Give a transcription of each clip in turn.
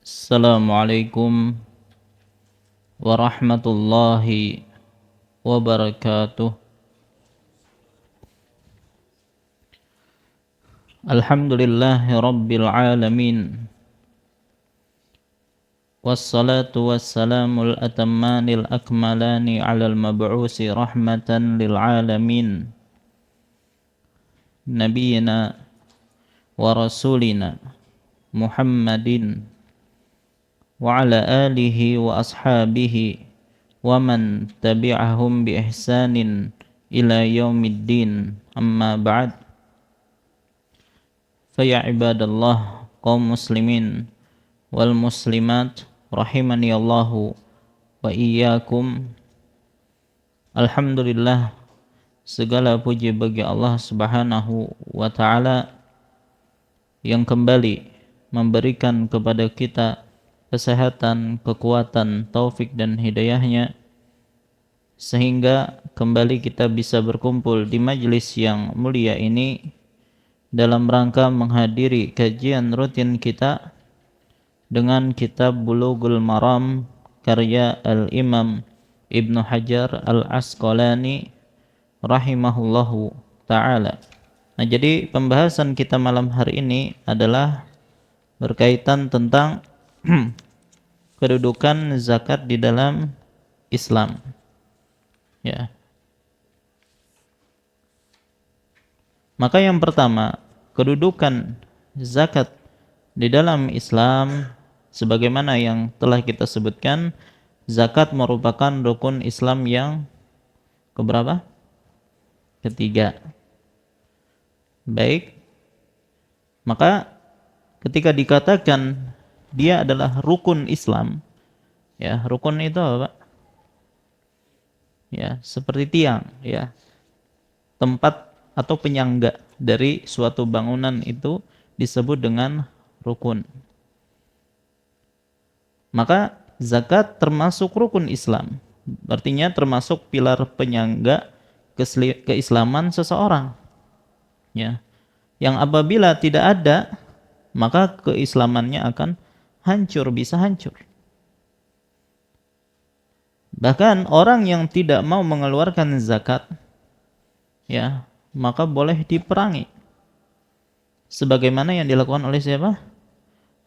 Assalamualaikum warahmatullahi wabarakatuh. Alhamdulillahi rabbil alamin. Wassalatu wassalamul atammanil akmalani alal mab'usi rahmatan lil alamin. Nabiyyina wa rasulina Muhammadin wa ala alihi wa ashabihi wa man tabi'ahum bi ihsanin ila yaumiddin, amma ba'd. Fa ya ibadallah, kaum muslimin wal muslimat rahimani Allahu wa iyyakum. Alhamdulillah, segala puji bagi Allah Subhanahu wa taala yang kembali memberikan kepada kita kesehatan, kekuatan, taufik dan hidayahnya, sehingga kembali kita bisa berkumpul di majelis yang mulia ini dalam rangka menghadiri kajian rutin kita dengan kitab Bulughul Maram karya Al-Imam Ibnu Hajar Al-Asqalani rahimahullahu ta'ala. Nah, jadi pembahasan kita malam hari ini adalah berkaitan tentang kedudukan zakat di dalam Islam. Ya. Maka yang pertama, kedudukan zakat di dalam Islam, sebagaimana yang telah kita sebutkan, zakat merupakan rukun Islam yang keberapa? Ketiga. Baik. Maka ketika dikatakan dia adalah rukun Islam, ya, rukun itu apa, Pak? Ya, seperti tiang, ya, tempat atau penyangga dari suatu bangunan itu disebut dengan rukun. Maka zakat termasuk rukun Islam, artinya termasuk pilar penyangga keislaman seseorang, ya, yang apabila tidak ada maka keislamannya akan hancur, bisa hancur. Bahkan orang yang tidak mau mengeluarkan zakat, ya, maka boleh diperangi. Sebagaimana yang dilakukan oleh siapa?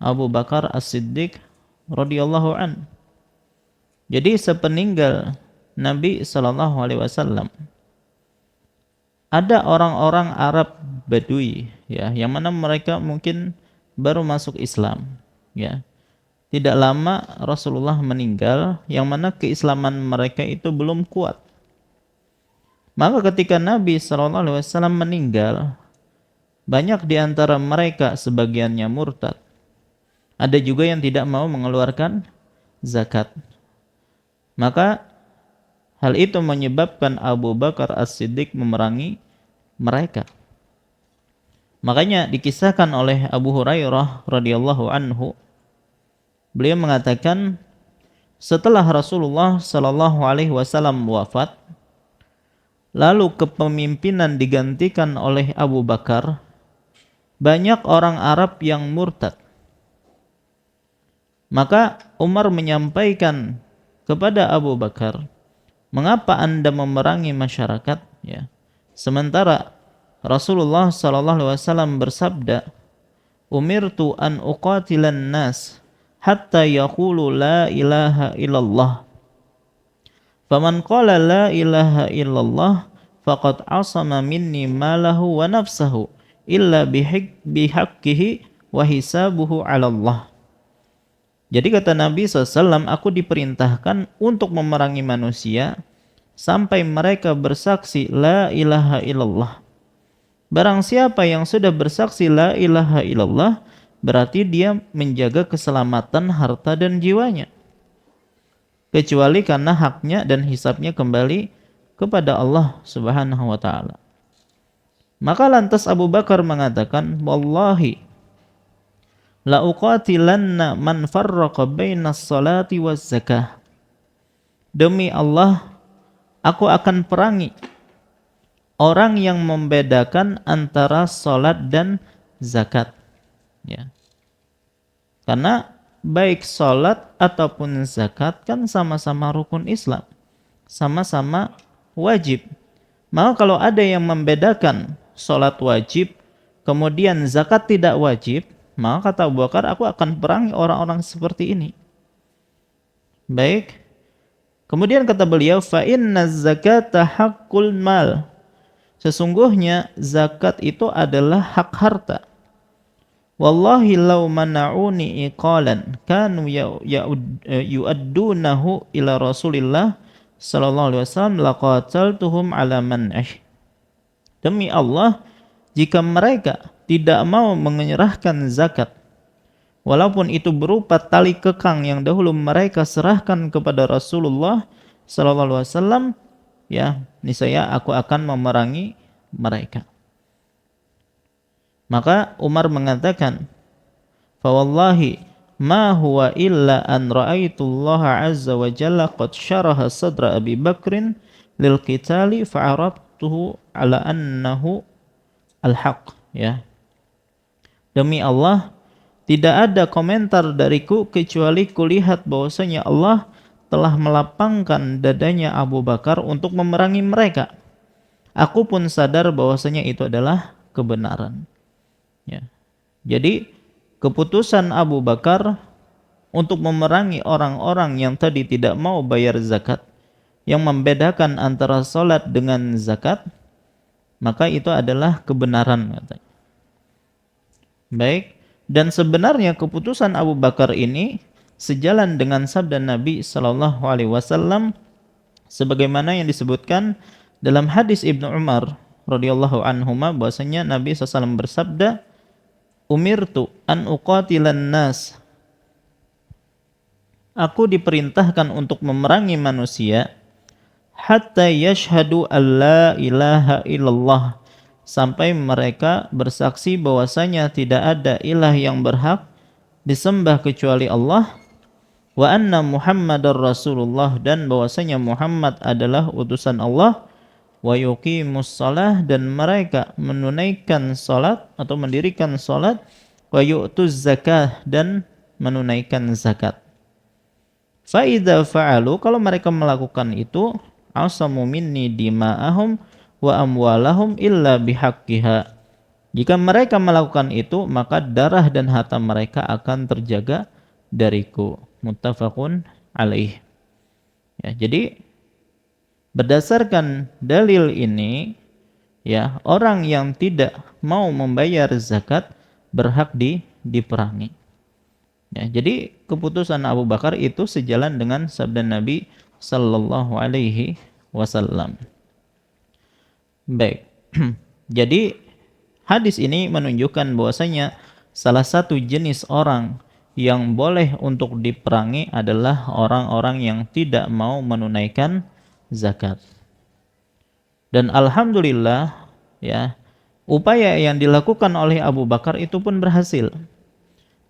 Abu Bakar As-Siddiq radhiyallahu an. Jadi sepeninggal Nabi sallallahu alaihi wasallam, ada orang-orang Arab Badui, ya, yang mana mereka mungkin baru masuk Islam, ya. Tidak lama Rasulullah meninggal, yang mana keislaman mereka itu belum kuat. Maka ketika Nabi SAW meninggal, banyak di antara mereka, sebagiannya murtad. Ada juga yang tidak mau mengeluarkan zakat. Maka hal itu menyebabkan Abu Bakar As-Siddiq memerangi mereka. Makanya dikisahkan oleh Abu Hurairah radhiyallahu anhu, beliau mengatakan, setelah Rasulullah sallallahu alaihi wasallam wafat, lalu kepemimpinan digantikan oleh Abu Bakar, banyak orang Arab yang murtad. Maka Umar menyampaikan kepada Abu Bakar, mengapa Anda memerangi masyarakat, ya, sementara Rasulullah sallallahu alaihi wasallam bersabda, umirtu an uqatilan nas hatta yaqulu la ilaha illallah. Faman qala la ilaha illallah faqad asama minni malahu wa nafsahu illa bihaqqihi wa hisabuhu 'ala Allah. Jadi kata Nabi SAW, aku diperintahkan untuk memerangi manusia sampai mereka bersaksi la ilaha illallah. Barang siapa yang sudah bersaksi la ilaha illallah, berarti dia menjaga keselamatan harta dan jiwanya, kecuali karena haknya dan hisabnya kembali kepada Allah Subhanahu wa taala. Maka lantas Abu Bakar mengatakan, wallahi la uqatilanna man farraqa bainas salati waz zakah. Demi Allah, aku akan perangi orang yang membedakan antara salat dan zakat, ya. Karena baik salat ataupun zakat kan sama-sama rukun Islam, sama-sama wajib. Maka kalau ada yang membedakan salat wajib kemudian zakat tidak wajib, maka kata Abu Bakar, aku akan perangi orang-orang seperti ini. Baik. Kemudian kata beliau, fa inna zakata haqqul mal. Sesungguhnya zakat itu adalah hak harta. Wallahi law mana'uni iqalan kanu yu'addunahu ila Rasulillah sallallahu alaihi wasallam laqataltuhum ala man'ih. Demi Allah, jika mereka tidak mau menyerahkan zakat, walaupun itu berupa tali kekang yang dahulu mereka serahkan kepada Rasulullah sallallahu alaihi wasallam, ya, niscaya aku akan memerangi mereka. Maka Umar mengatakan, "Fa wallahi ma huwa illa an ra'aitullaha azza wa jalla qad syaraha sadra Abi Bakrin lil qitali fa arabtuhu ala annahu al-haq." Ya. Demi Allah, tidak ada komentar dariku kecuali kulihat bahwasanya Allah telah melapangkan dadanya Abu Bakar untuk memerangi mereka. Aku pun sadar bahwasanya itu adalah kebenaran. Ya. Jadi keputusan Abu Bakar untuk memerangi orang-orang yang tadi tidak mau bayar zakat, yang membedakan antara salat dengan zakat, maka itu adalah kebenaran, katanya. Baik, dan sebenarnya keputusan Abu Bakar ini sejalan dengan sabda Nabi sallallahu alaihi wasallam sebagaimana yang disebutkan dalam hadis Ibnu Umar radhiyallahu anhuma, bahwasanya Nabi SAW bersabda, "Umirtu an uqatilan nas." Aku diperintahkan untuk memerangi manusia hatta yashhadu alla ilaha illallah, sampai mereka bersaksi bahwasanya tidak ada ilah yang berhak disembah kecuali Allah, wa anna Muhammadar Rasulullah, dan bahwasanya Muhammad adalah utusan Allah, wa yuqimus shalah, dan mereka menunaikan salat atau mendirikan salat, wa yu'tuz zakah, dan menunaikan zakat. Fa idza fa'alu, kalau mereka melakukan itu, asamu minni dima'ahum wa amwalahum illa bihaqqiha. Jika mereka melakukan itu, maka darah dan harta mereka akan terjaga dariku. Muttafaqun alaih. Ya, jadi berdasarkan dalil ini, ya, orang yang tidak mau membayar zakat berhak diperangi. Ya, jadi keputusan Abu Bakar itu sejalan dengan sabda Nabi sallallahu alaihi wasallam. Baik. Jadi hadis ini menunjukkan bahwasanya salah satu jenis orang yang boleh untuk diperangi adalah orang-orang yang tidak mau menunaikan zakat. Dan alhamdulillah, ya, upaya yang dilakukan oleh Abu Bakar itu pun berhasil.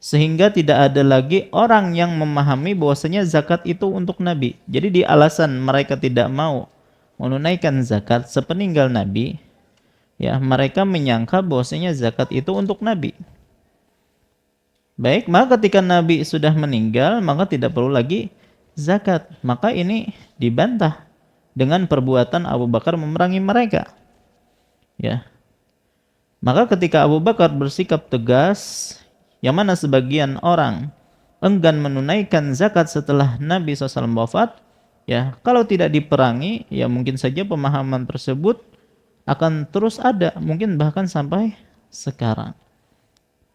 Sehingga tidak ada lagi orang yang memahami bahwasanya zakat itu untuk Nabi. Jadi di alasan mereka tidak mau menunaikan zakat sepeninggal Nabi, ya, mereka menyangka bahwasanya zakat itu untuk Nabi. Baik, maka ketika Nabi sudah meninggal, maka tidak perlu lagi zakat. Maka ini dibantah dengan perbuatan Abu Bakar memerangi mereka. Ya. Maka ketika Abu Bakar bersikap tegas, yang mana sebagian orang enggan menunaikan zakat setelah Nabi SAW wafat, ya, kalau tidak diperangi, ya mungkin saja pemahaman tersebut akan terus ada, mungkin bahkan sampai sekarang.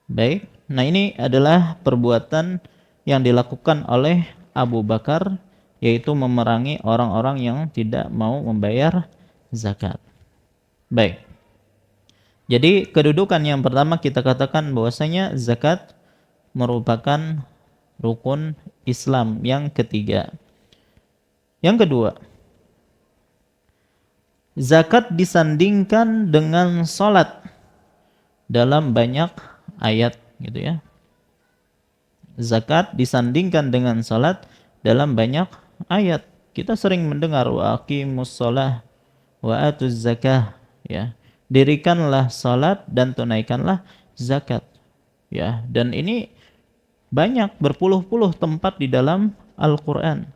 Baik, nah ini adalah perbuatan yang dilakukan oleh Abu Bakar, yaitu memerangi orang-orang yang tidak mau membayar zakat. Baik. Jadi kedudukan yang pertama kita katakan bahwasanya zakat merupakan rukun Islam yang ketiga. Yang kedua, zakat disandingkan dengan salat dalam banyak ayat, gitu ya. Zakat disandingkan dengan salat dalam banyak ayat. Kita sering mendengar wa aqimus shalah wa atuz zakah, ya. Dirikanlah salat dan tunaikanlah zakat. Ya, dan ini Banyak, berpuluh-puluh tempat di dalam Al-Quran.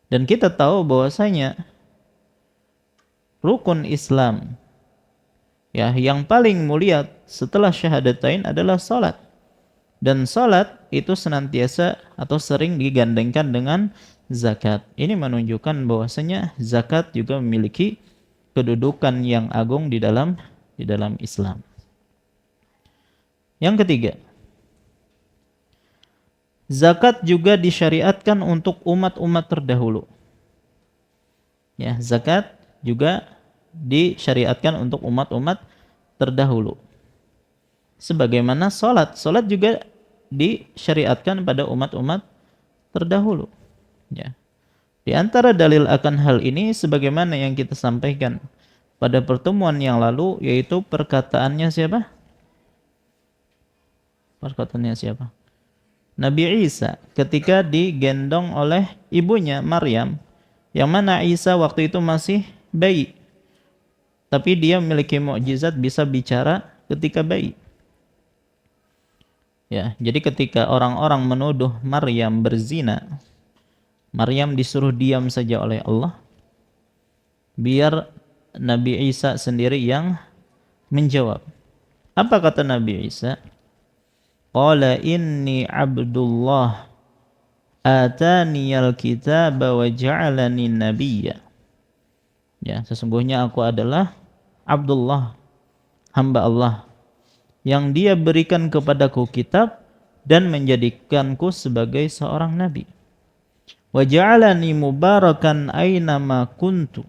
Dan kita tahu bahwasanya rukun Islam ya yang paling mulia setelah syahadatain adalah salat. Dan salat itu senantiasa atau sering digandengkan dengan zakat. Ini menunjukkan bahwasanya zakat juga memiliki kedudukan yang agung di dalam Islam. Yang ketiga, zakat juga disyariatkan untuk umat-umat terdahulu. Ya, zakat juga disyariatkan untuk umat-umat terdahulu. Sebagaimana salat juga disyariatkan pada umat-umat terdahulu. Ya. Di antara dalil akan hal ini sebagaimana yang kita sampaikan pada pertemuan yang lalu, yaitu perkataannya siapa? Perkataannya siapa? Nabi Isa ketika digendong oleh ibunya Maryam, yang mana Isa waktu itu masih bayi, tapi dia memiliki mukjizat bisa bicara ketika bayi. Ya, jadi ketika orang-orang menuduh Maryam berzina, Maryam disuruh diam saja oleh Allah, biar Nabi Isa sendiri yang menjawab. Apa kata Nabi Isa? Qala inni abdullah ataniyal kitaba wa ja'alani nabiyya. Ya, sesungguhnya aku adalah Abdullah, hamba Allah, yang dia berikan kepadaku kitab dan menjadikanku sebagai seorang nabi. Wa ja'alani mubarakan aynama kuntu.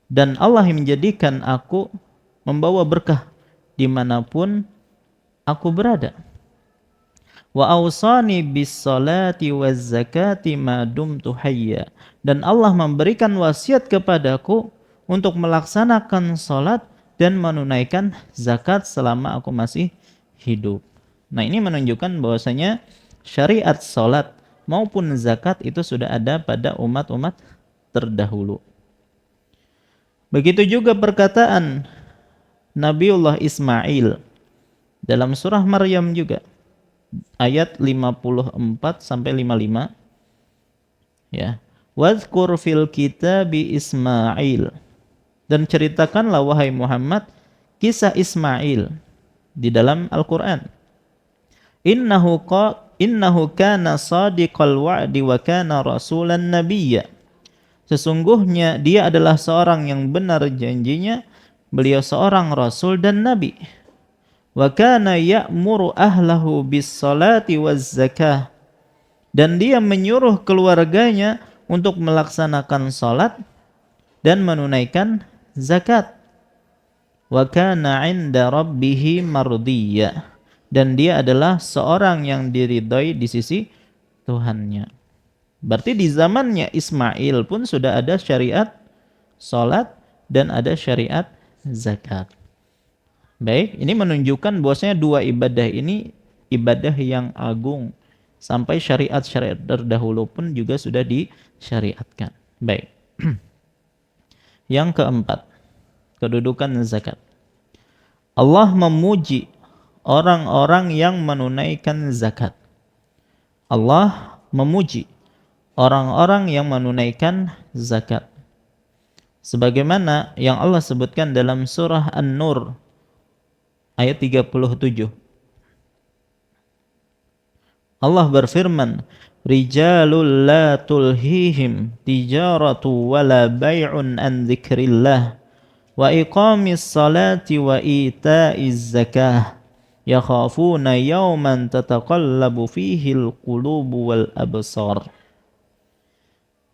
Dan Allah yang menjadikan aku membawa berkah dimanapun aku berada. Wa awsani bis salati waz zakati ma dumtu hayya. Dan Allah memberikan wasiat kepadaku untuk melaksanakan salat dan menunaikan zakat selama aku masih hidup. Nah, ini menunjukkan bahwasanya syariat salat maupun zakat itu sudah ada pada umat-umat terdahulu. Begitu juga perkataan Nabiullah Ismail dalam surah Maryam juga, ayat 54 sampai 55. Ya. Wadhkur fil kitabi Ismail. Dan ceritakanlah wahai Muhammad kisah Ismail di dalam Al-Qur'an. Innahu kana sadiqal wa'di wa kana rasulan nabiyya. Sesungguhnya dia adalah seorang yang benar janjinya, beliau seorang rasul dan nabi. Wa kana ya'muru ahlahu bis salati waz zakah. Dan dia menyuruh keluarganya untuk melaksanakan salat dan menunaikan zakat. Wa kana 'inda rabbih mardiyya. Dan dia adalah seorang yang diridhai di sisi Tuhannya. Berarti di zamannya Ismail pun sudah ada syariat salat dan ada syariat zakat. Baik, ini menunjukkan bahwasanya dua ibadah ini ibadah yang agung. Sampai syariat-syariat terdahulu pun juga sudah disyariatkan. Baik. Yang keempat, kedudukan zakat. Allah memuji orang-orang yang menunaikan zakat. Allah memuji orang-orang yang menunaikan zakat. Sebagaimana yang Allah sebutkan dalam surah An-Nur ayat 37. Allah berfirman, Rijalul la tulhihim tijaratu wala bay'un an dzikrillah wa iqamis salati wa ita'iz zakah yakhafuna yawman tataqallabu fihi al-qulubu wal absar.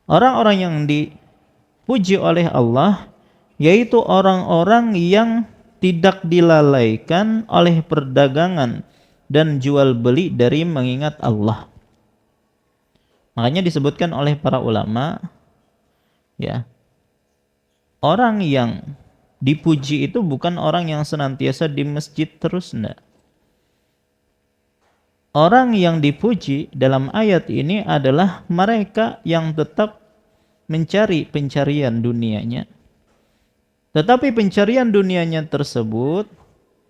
Orang-orang yang dipuji oleh Allah yaitu orang-orang yang tidak dilalaikan oleh perdagangan dan jual beli dari mengingat Allah. Makanya disebutkan oleh para ulama, ya, orang yang dipuji itu bukan orang yang senantiasa di masjid terus, enggak. Orang yang dipuji dalam ayat ini adalah mereka yang tetap mencari pencarian dunianya. Tetapi pencarian dunianya tersebut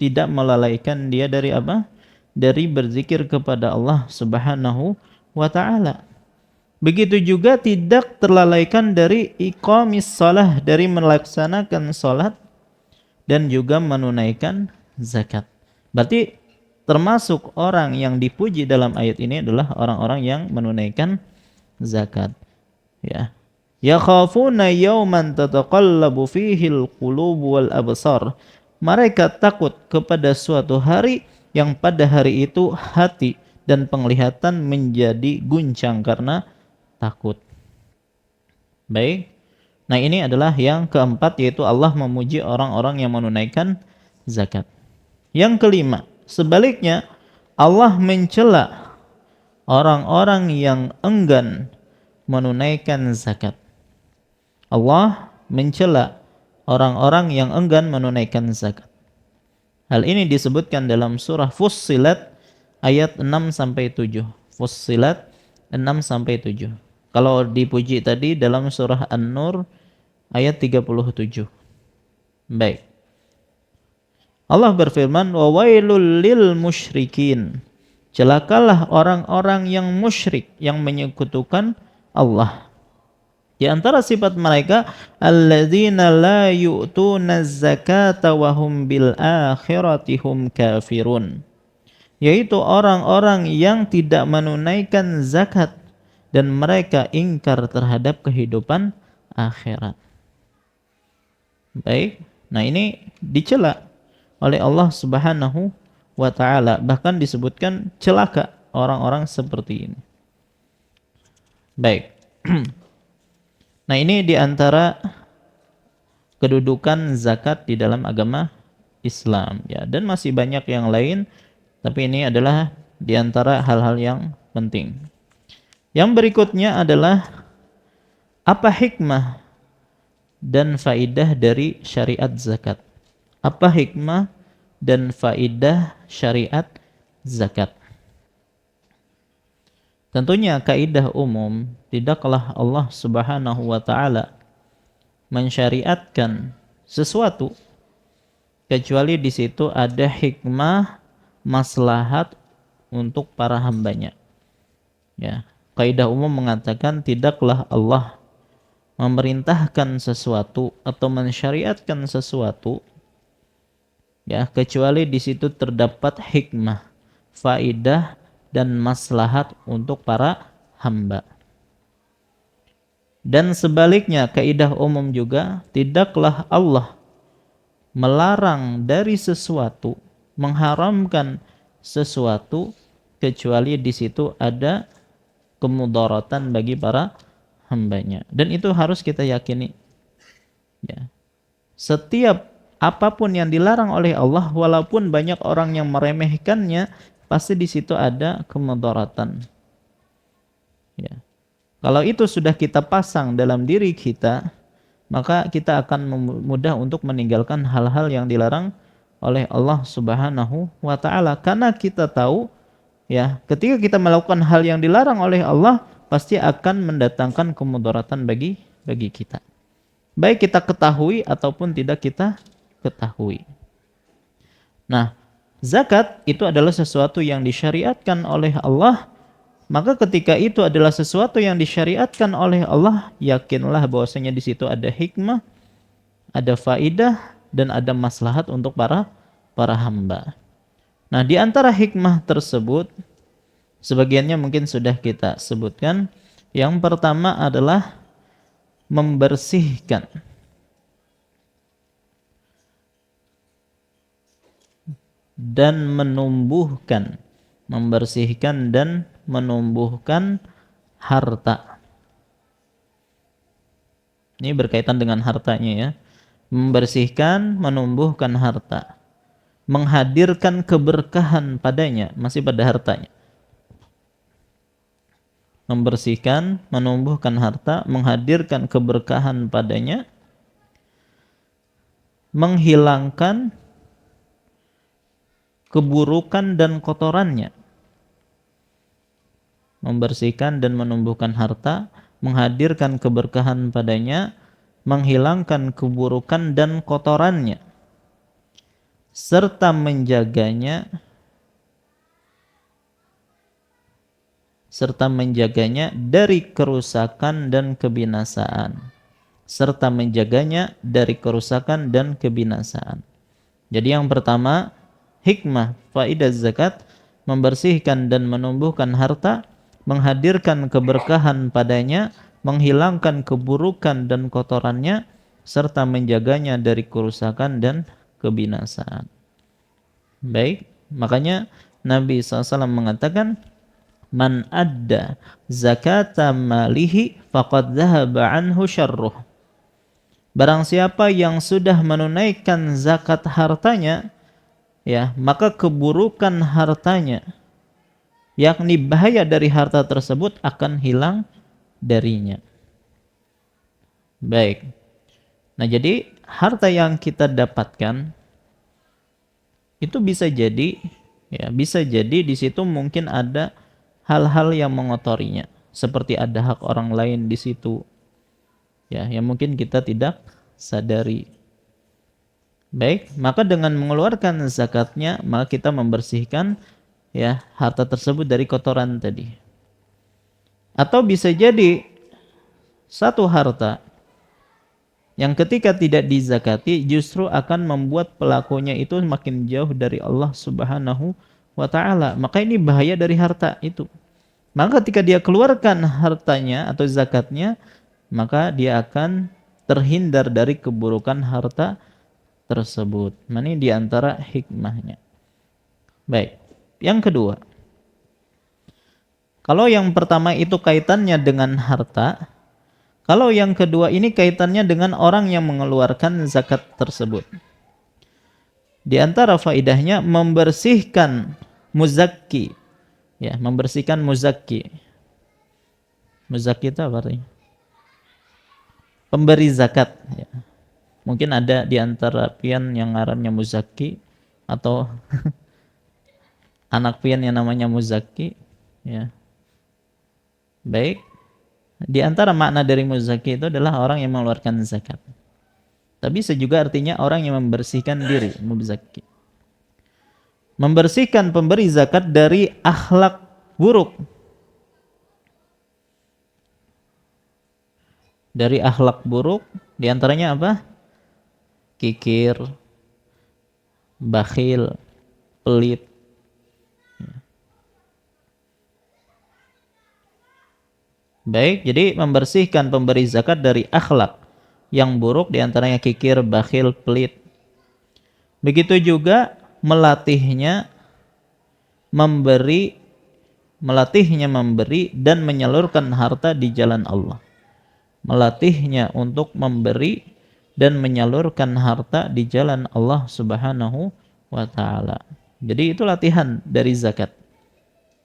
tidak melalaikan dia dari apa? dari berzikir kepada Allah Subhanahu wa taala. Begitu juga tidak terlalaikan dari iqamis shalah, dari melaksanakan salat dan juga menunaikan zakat. Berarti termasuk orang yang dipuji dalam ayat ini adalah orang-orang yang menunaikan zakat. Ya. Yakhafuna yawman tataqallabu fihi al-qulubu wal absar. Mereka takut kepada suatu hari yang pada hari itu hati dan penglihatan menjadi guncang karena takut. Baik. Nah, ini adalah yang keempat, yaitu Allah memuji orang-orang yang menunaikan zakat. Yang kelima, sebaliknya Allah mencela orang-orang yang enggan menunaikan zakat. Allah mencela orang-orang yang enggan menunaikan zakat. Hal ini disebutkan dalam surah Fussilat ayat 6 sampai 7. Fussilat 6 sampai 7. Kalau dipuji tadi dalam surah An-Nur ayat 37. Baik. Allah berfirman, "Wa wailul lil musyrikin." Celakalah orang-orang yang musyrik, yang menyekutukan Allah. Di antara sifat mereka, alladzina la yu'tuna zakata wa hum bil akhirati hum kafirun. Yaitu orang-orang yang tidak menunaikan zakat dan mereka ingkar terhadap kehidupan akhirat. Baik. Nah, ini dicela oleh Allah Subhanahu wa taala, bahkan disebutkan celaka orang-orang seperti ini. Baik. Nah, ini diantara kedudukan zakat di dalam agama Islam, ya, dan masih banyak yang lain, tapi ini adalah diantara hal-hal yang penting. Yang berikutnya adalah apa hikmah dan faidah dari syariat zakat? Apa hikmah dan faidah syariat zakat? Tentunya kaidah umum, tidaklah Allah Subhanahu wa taala mensyariatkan sesuatu kecuali di situ ada hikmah, maslahat untuk para hambanya. Ya, kaidah umum mengatakan tidaklah Allah memerintahkan sesuatu atau mensyariatkan sesuatu, ya, kecuali di situ terdapat hikmah, faidah dan maslahat untuk para hamba. Dan sebaliknya, kaidah umum juga, tidaklah Allah melarang dari sesuatu, mengharamkan sesuatu kecuali di situ ada kemudaratan bagi para hambanya. Dan itu harus kita yakini. Ya. Setiap apapun yang dilarang oleh Allah, walaupun banyak orang yang meremehkannya, pasti di situ ada kemudaratan. Ya. Kalau itu sudah kita pasang dalam diri kita, maka kita akan mudah untuk meninggalkan hal-hal yang dilarang oleh Allah Subhanahu wa taala, karena kita tahu, ya, ketika kita melakukan hal yang dilarang oleh Allah pasti akan mendatangkan kemudaratan bagi kita. Baik kita ketahui ataupun tidak kita ketahui. Nah, zakat itu adalah sesuatu yang disyariatkan oleh Allah, maka ketika itu adalah sesuatu yang disyariatkan oleh Allah, yakinlah bahwasanya di situ ada hikmah, ada faidah dan ada maslahat untuk para hamba. Nah, di antara hikmah tersebut sebagiannya mungkin sudah kita sebutkan. Yang pertama adalah membersihkan dan menumbuhkan, membersihkan dan menumbuhkan harta. Ini berkaitan dengan hartanya, ya. Membersihkan, menumbuhkan harta, menghadirkan keberkahan padanya, masih pada hartanya. Membersihkan, menumbuhkan harta, menghadirkan keberkahan padanya, menghilangkan keburukan dan kotorannya. Membersihkan dan menumbuhkan harta, menghadirkan keberkahan padanya, menghilangkan keburukan dan kotorannya, serta menjaganya serta menjaganya dari kerusakan dan kebinasaan. Serta menjaganya dari kerusakan dan kebinasaan. Jadi yang pertama, hikmah faidah zakat membersihkan dan menumbuhkan harta, menghadirkan keberkahan padanya, menghilangkan keburukan dan kotorannya, serta menjaganya dari kerusakan dan kebinasaan. Baik, makanya Nabi SAW mengatakan, man adda zakata malihi faqad dhahaba anhu syarruh. Barang siapa yang sudah menunaikan zakat hartanya, ya, maka keburukan hartanya, yakni bahaya dari harta tersebut akan hilang darinya. Baik. Nah, jadi harta yang kita dapatkan itu bisa jadi, ya, bisa jadi di situ mungkin ada hal-hal yang mengotorinya, seperti ada hak orang lain di situ, ya, yang mungkin kita tidak sadari. Baik, maka dengan mengeluarkan zakatnya, maka kita membersihkan, ya, harta tersebut dari kotoran tadi. Atau bisa jadi satu harta yang ketika tidak dizakati justru akan membuat pelakunya itu makin jauh dari Allah Subhanahu wa taala. Maka ini bahaya dari harta itu. Maka ketika dia keluarkan hartanya atau zakatnya, maka dia akan terhindar dari keburukan harta tersebut. Ini di antara hikmahnya. Baik. Yang kedua, kalau yang pertama itu kaitannya dengan harta, kalau yang kedua ini kaitannya dengan orang yang mengeluarkan zakat tersebut. Di antara faidahnya membersihkan muzakki. Ya, membersihkan muzakki. Muzakki itu apa artinya? Pemberi zakat. Ya. Mungkin ada di antara pian yang ngarannya muzakki atau anak pian yang namanya muzakki. Ya. Baik. Di antara makna dari muzaki itu adalah orang yang mengeluarkan zakat. Tapi bisa juga artinya orang yang membersihkan diri, muzaki. Membersihkan pemberi zakat dari akhlak buruk. Dari akhlak buruk, di antaranya apa? Kikir, bakhil, pelit. Baik, jadi membersihkan pemberi zakat dari akhlak yang buruk, diantaranya kikir, bakhil, pelit. Begitu juga melatihnya memberi dan menyalurkan harta di jalan Allah. Melatihnya untuk memberi dan menyalurkan harta di jalan Allah Subhanahu wa taala. Jadi itu latihan dari zakat.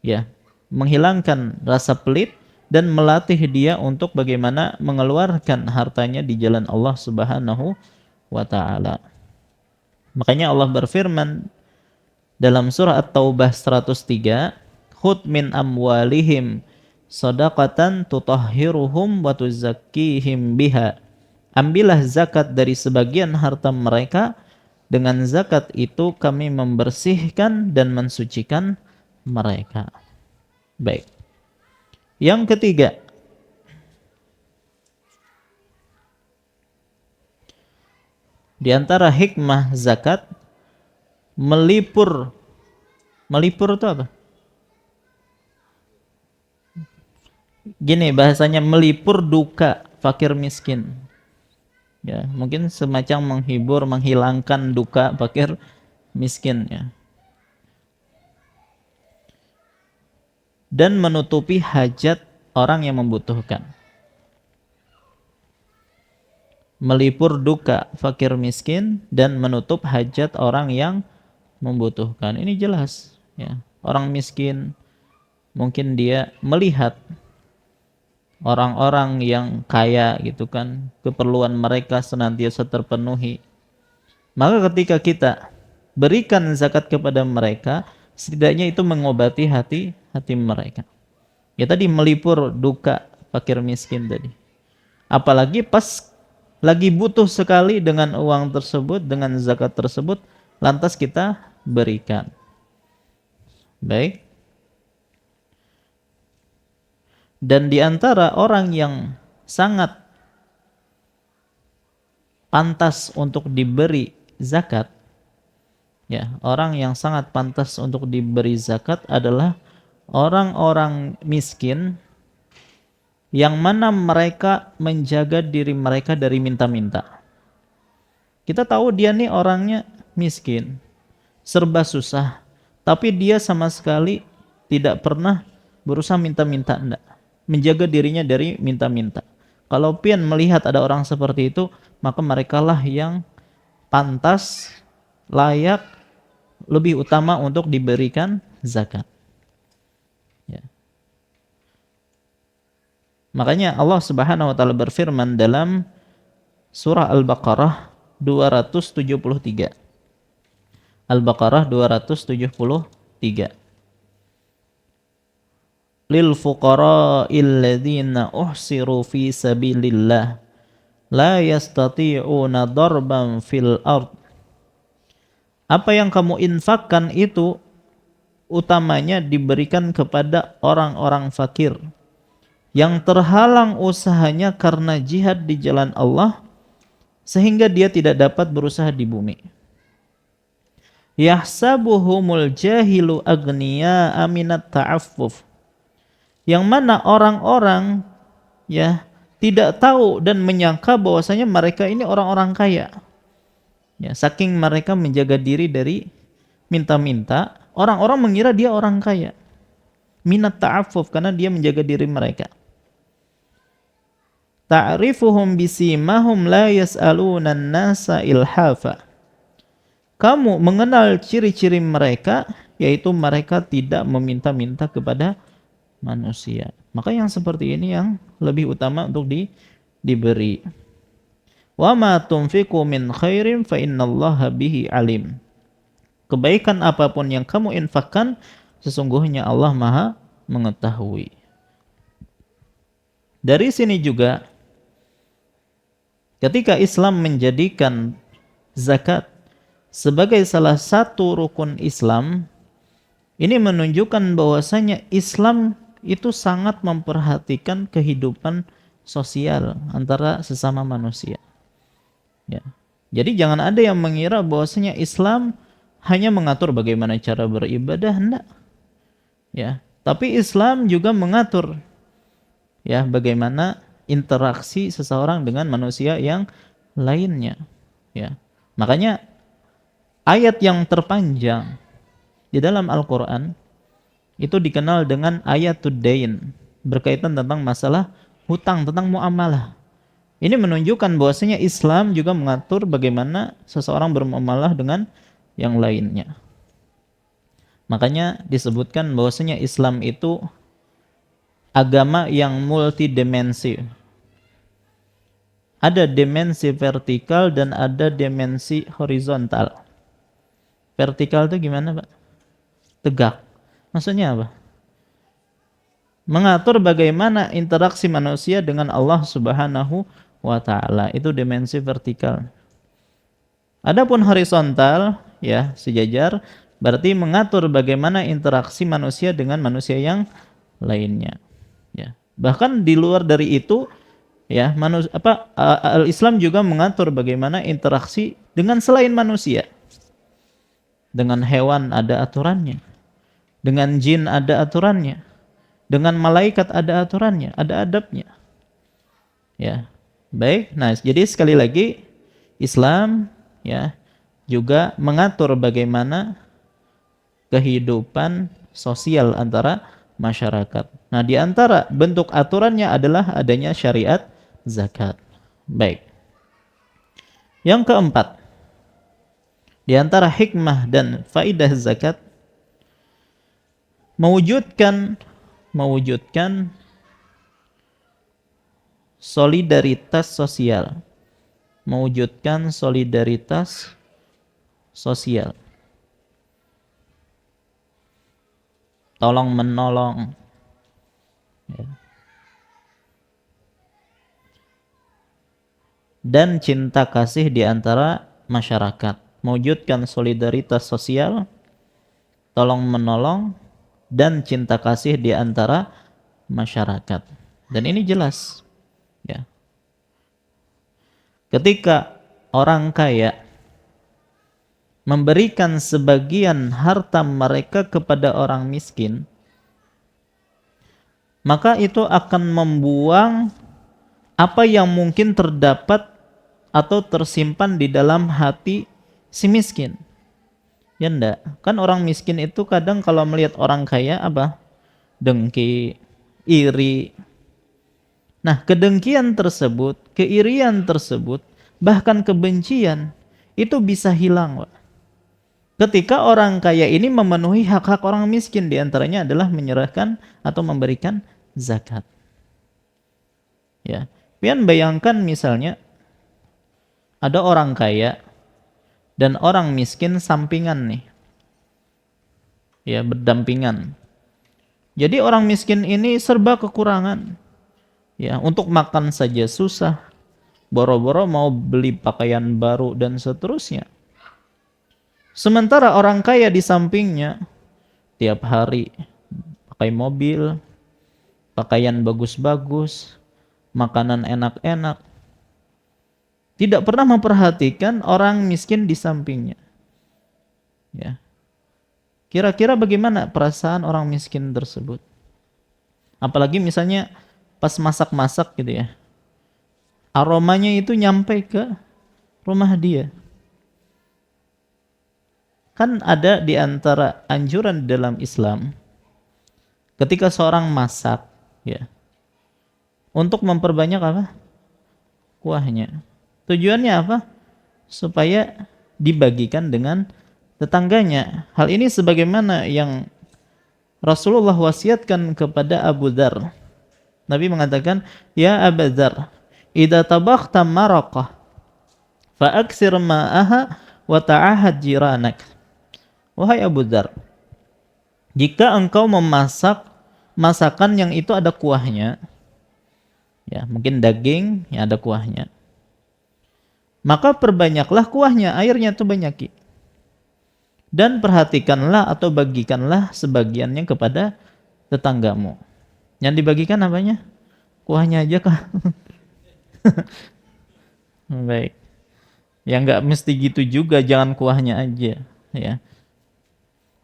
Ya, menghilangkan rasa pelit dan melatih dia untuk bagaimana mengeluarkan hartanya di jalan Allah Subhanahu wa taala. Makanya Allah berfirman dalam surah At-Taubah 103, "Khudh min amwalihim shadaqatan tutahhiruhum wa tuzakkihim biha." Ambillah zakat dari sebagian harta mereka, dengan zakat itu kami membersihkan dan mensucikan mereka. Baik. Yang ketiga, di antara hikmah zakat, melipur itu apa? Gini bahasanya, melipur duka fakir miskin. Ya, mungkin semacam menghibur, menghilangkan duka fakir miskin, ya. Dan menutupi hajat orang yang membutuhkan. Melipur duka fakir miskin dan menutup hajat orang yang membutuhkan. Ini jelas, ya. Orang miskin mungkin dia melihat orang-orang yang kaya gitu kan, keperluan mereka senantiasa terpenuhi. Maka ketika kita berikan zakat kepada mereka, setidaknya itu mengobati hati mereka. Ya tadi melipur duka fakir miskin tadi. Apalagi pas lagi butuh sekali dengan uang tersebut, dengan zakat tersebut, lantas kita berikan. Baik. Dan di antara orang yang sangat pantas untuk diberi zakat, ya, orang yang sangat pantas untuk diberi zakat adalah orang-orang miskin yang mana mereka menjaga diri mereka dari minta-minta. Kita tahu dia nih orangnya miskin, serba susah, tapi dia sama sekali tidak pernah berusaha minta-minta, enggak. Menjaga dirinya dari minta-minta. Kalau pian melihat ada orang seperti itu, maka merekalah yang pantas, layak, lebih utama untuk diberikan zakat. Ya. Makanya Allah Subhanahu wa taala berfirman dalam surah Al-Baqarah 273. Al-Baqarah 273. Lil fuqara'il ladzina uhsiru fi sabilillah la yastati'una darban fil ard. Apa yang kamu infakkan itu utamanya diberikan kepada orang-orang fakir yang terhalang usahanya karena jihad di jalan Allah sehingga dia tidak dapat berusaha di bumi. Yahsabuhumul jahilu agniya aminat ta'affuf. Yang mana orang-orang ya tidak tahu dan menyangka bahwasanya mereka ini orang-orang kaya. Ya, saking mereka menjaga diri dari minta-minta, orang-orang mengira dia orang kaya. Minat ta'affuf, karena dia menjaga diri mereka. Ta'rifuhum bisimahum la yas'aluna an-nasa ilhafa. Kamu mengenal ciri-ciri mereka, yaitu mereka tidak meminta-minta kepada manusia. Maka yang seperti ini yang lebih utama untuk diberi. Wa ma tunfiqu min khairin fa innallaha bihi alim. Kebaikan apapun yang kamu infakkan, sesungguhnya Allah Maha mengetahui. Dari sini juga ketika Islam menjadikan zakat sebagai salah satu rukun Islam, ini menunjukkan bahwasanya Islam itu sangat memperhatikan kehidupan sosial antara sesama manusia. Ya. Jadi jangan ada yang mengira bahwasanya Islam hanya mengatur bagaimana cara beribadah, enggak. Ya, tapi Islam juga mengatur ya bagaimana interaksi seseorang dengan manusia yang lainnya. Ya. Makanya ayat yang terpanjang di dalam Al-Qur'an itu dikenal dengan ayatud dain, berkaitan tentang masalah hutang, tentang muamalah. Ini menunjukkan bahwasanya Islam juga mengatur bagaimana seseorang bermuamalah dengan yang lainnya. Makanya disebutkan bahwasanya Islam itu agama yang multidimensi. Ada dimensi vertikal dan ada dimensi horizontal. Vertikal itu gimana, Pak? Tegak. Maksudnya apa? Mengatur bagaimana interaksi manusia dengan Allah Subhanahu wa taala. Itu dimensi vertikal. Adapun horizontal, ya, sejajar, berarti mengatur bagaimana interaksi manusia dengan manusia yang lainnya. Ya. Bahkan di luar dari itu, ya, Islam juga mengatur bagaimana interaksi dengan selain manusia. Dengan hewan ada aturannya. Dengan jin ada aturannya. Dengan malaikat ada aturannya, ada adabnya. Ya. Baik. Nah, jadi sekali lagi Islam ya juga mengatur bagaimana kehidupan sosial antara masyarakat. Nah, di antara bentuk aturannya adalah adanya syariat zakat. Baik. Yang keempat, di antara hikmah dan faidah zakat mewujudkan solidaritas sosial. Mewujudkan solidaritas sosial. Tolong menolong. Ya. Dan cinta kasih di antara masyarakat. Mewujudkan solidaritas sosial, tolong menolong, dan cinta kasih di antara masyarakat. Dan ini jelas, ya. Ketika orang kaya memberikan sebagian harta mereka kepada orang miskin, maka itu akan membuang apa yang mungkin terdapat atau tersimpan di dalam hati si miskin. Ya enggak? Kan orang miskin itu kadang kalau melihat orang kaya apa? Dengki, iri. Nah, kedengkian tersebut, keirian tersebut, bahkan kebencian itu bisa hilang, Pak. Ketika orang kaya ini memenuhi hak-hak orang miskin, diantaranya adalah menyerahkan atau memberikan zakat. Ya, pian bayangkan misalnya ada orang kaya dan orang miskin sampingan nih, ya berdampingan. Jadi orang miskin ini serba kekurangan, ya untuk makan saja susah, boro-boro mau beli pakaian baru dan seterusnya. Sementara orang kaya di sampingnya tiap hari pakai mobil, pakaian bagus-bagus, makanan enak-enak. Tidak pernah memperhatikan orang miskin di sampingnya. Ya. Kira-kira bagaimana perasaan orang miskin tersebut? Apalagi misalnya pas masak-masak gitu ya. Aromanya itu nyampe ke rumah dia. Kan ada di antara anjuran dalam Islam ketika seorang masak ya untuk memperbanyak apa? Kuahnya. Tujuannya apa? Supaya dibagikan dengan tetangganya. Hal ini sebagaimana yang Rasulullah wasiatkan kepada Abu Dzar. Nabi mengatakan, "Ya Abu Dzar, idza tabakhta maraqah fa aktsir ma'aha wa ta'ahad jiranak." Wahai Abu Dzar, jika engkau memasak masakan yang itu ada kuahnya, ya mungkin daging yang ada kuahnya, maka perbanyaklah kuahnya, airnya itu banyaki. Dan perhatikanlah atau bagikanlah sebagiannya kepada tetanggamu. Yang dibagikan apanya? Kuahnya aja kah? Baik. Ya nggak mesti gitu juga, jangan kuahnya aja, ya.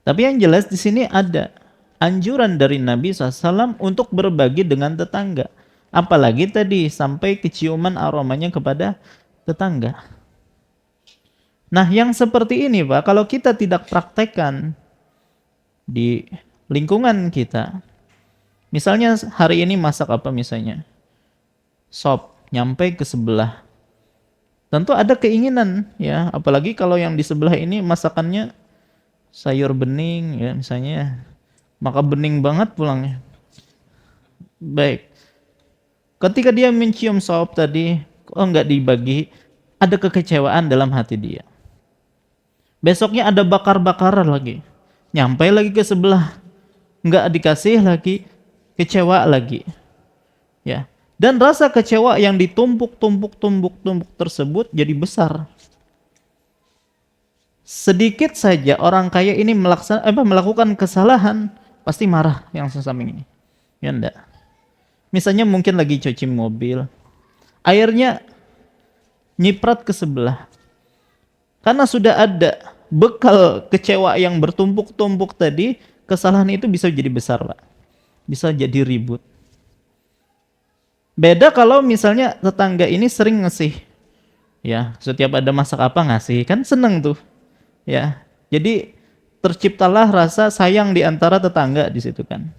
Tapi yang jelas di sini ada anjuran dari Nabi SAW untuk berbagi dengan tetangga. Apalagi tadi sampai keciuman aromanya kepada tetangga. Nah, yang seperti ini, Pak, kalau kita tidak praktekkan di lingkungan kita, misalnya hari ini masak apa misalnya? Sop, nyampe ke sebelah. Tentu ada keinginan, ya, apalagi kalau yang di sebelah ini masakannya sayur bening ya misalnya, maka bening banget pulangnya. Baik. Ketika dia mencium sop tadi, kok enggak dibagi, ada kekecewaan dalam hati dia. Besoknya ada bakar-bakaran lagi. Nyampe lagi ke sebelah, enggak dikasih lagi, kecewa lagi. Ya. Dan rasa kecewa yang ditumpuk tersebut jadi besar. Sedikit saja orang kaya ini melakukan kesalahan, pasti marah yang sesamping ini. Ya enggak? Misalnya mungkin lagi cuci mobil, airnya nyiprat ke sebelah. Karena sudah ada bekal kecewa yang bertumpuk-tumpuk tadi, kesalahan itu bisa jadi besar, Pak. Bisa jadi ribut. Beda kalau misalnya tetangga ini sering ngasih. Ya, setiap ada masak apa ngasih, kan seneng tuh. Ya, jadi terciptalah rasa sayang di antara tetangga di situ kan.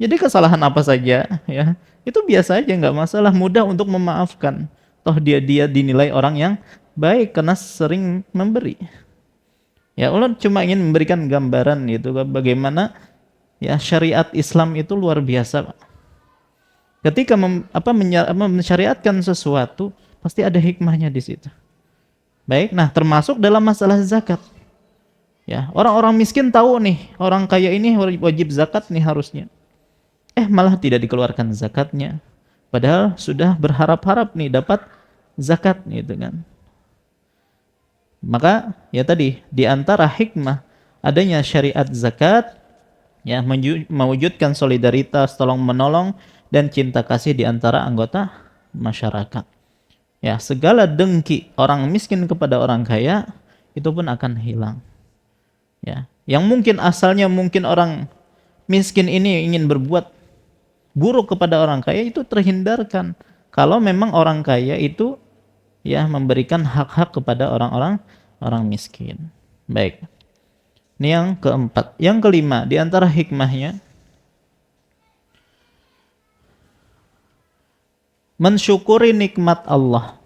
Jadi kesalahan apa saja, ya itu biasa aja, nggak masalah, mudah untuk memaafkan. Toh dia dinilai orang yang baik karena sering memberi. Ya Allah cuma ingin memberikan gambaran gitu bagaimana ya syariat Islam itu luar biasa, Pak. Ketika mensyariatkan sesuatu pasti ada hikmahnya di situ. Baik, nah termasuk dalam masalah zakat. Ya, orang-orang miskin tahu nih, orang kaya ini wajib zakat nih harusnya. Malah tidak dikeluarkan zakatnya. Padahal sudah berharap-harap nih dapat zakat gitu kan. Maka ya tadi di antara hikmah adanya syariat zakat ya, mewujudkan solidaritas, tolong menolong dan cinta kasih di antara anggota masyarakat. Ya, segala dengki orang miskin kepada orang kaya itu pun akan hilang. Ya, yang mungkin asalnya mungkin orang miskin ini ingin berbuat buruk kepada orang kaya itu terhindarkan kalau memang orang kaya itu ya memberikan hak-hak kepada orang miskin. Baik. Ini yang keempat. Yang kelima, di antara hikmahnya mensyukuri nikmat Allah.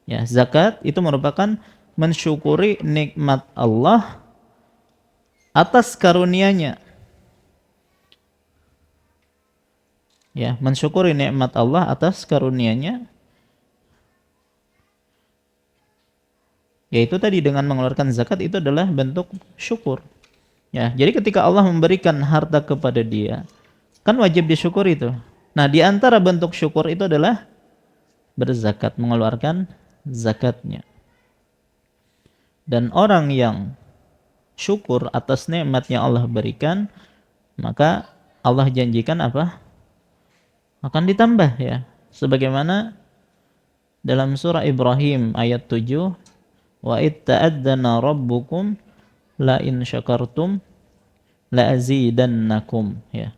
Ya, zakat itu merupakan mensyukuri nikmat Allah atas karunia-Nya. Ya, mensyukuri nikmat Allah atas karunia-Nya, yaitu tadi dengan mengeluarkan zakat itu adalah bentuk syukur. Ya, jadi ketika Allah memberikan harta kepada dia, kan wajib disyukuri itu. Nah, di antara bentuk syukur itu adalah berzakat, mengeluarkan zakatnya. Dan orang yang syukur atas nikmat yang Allah berikan, maka Allah janjikan apa? Akan ditambah ya. Sebagaimana dalam surah Ibrahim ayat 7, wa itta'adzana rabbukum la in syakartum la azidannakum, ya.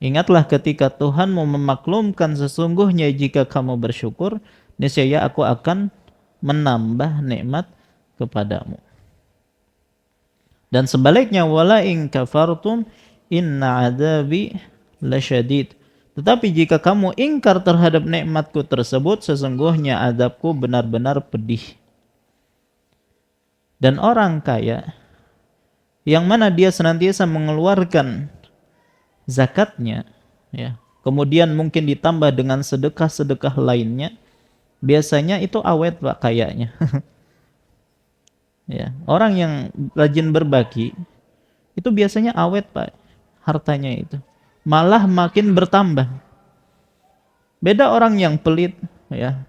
Ingatlah ketika Tuhanmu memaklumkan sesungguhnya jika kamu bersyukur, niscaya aku akan menambah nikmat kepadamu. Dan sebaliknya, wala in kafartum inna adzabi lasyadid. Tetapi jika kamu ingkar terhadap nikmatku tersebut, sesungguhnya azabku benar-benar pedih. Dan orang kaya yang mana dia senantiasa mengeluarkan zakatnya, ya, kemudian mungkin ditambah dengan sedekah-sedekah lainnya, biasanya itu awet Pak kayaknya. Ya, orang yang rajin berbagi itu biasanya awet Pak hartanya itu. Malah makin bertambah. Beda orang yang pelit, ya.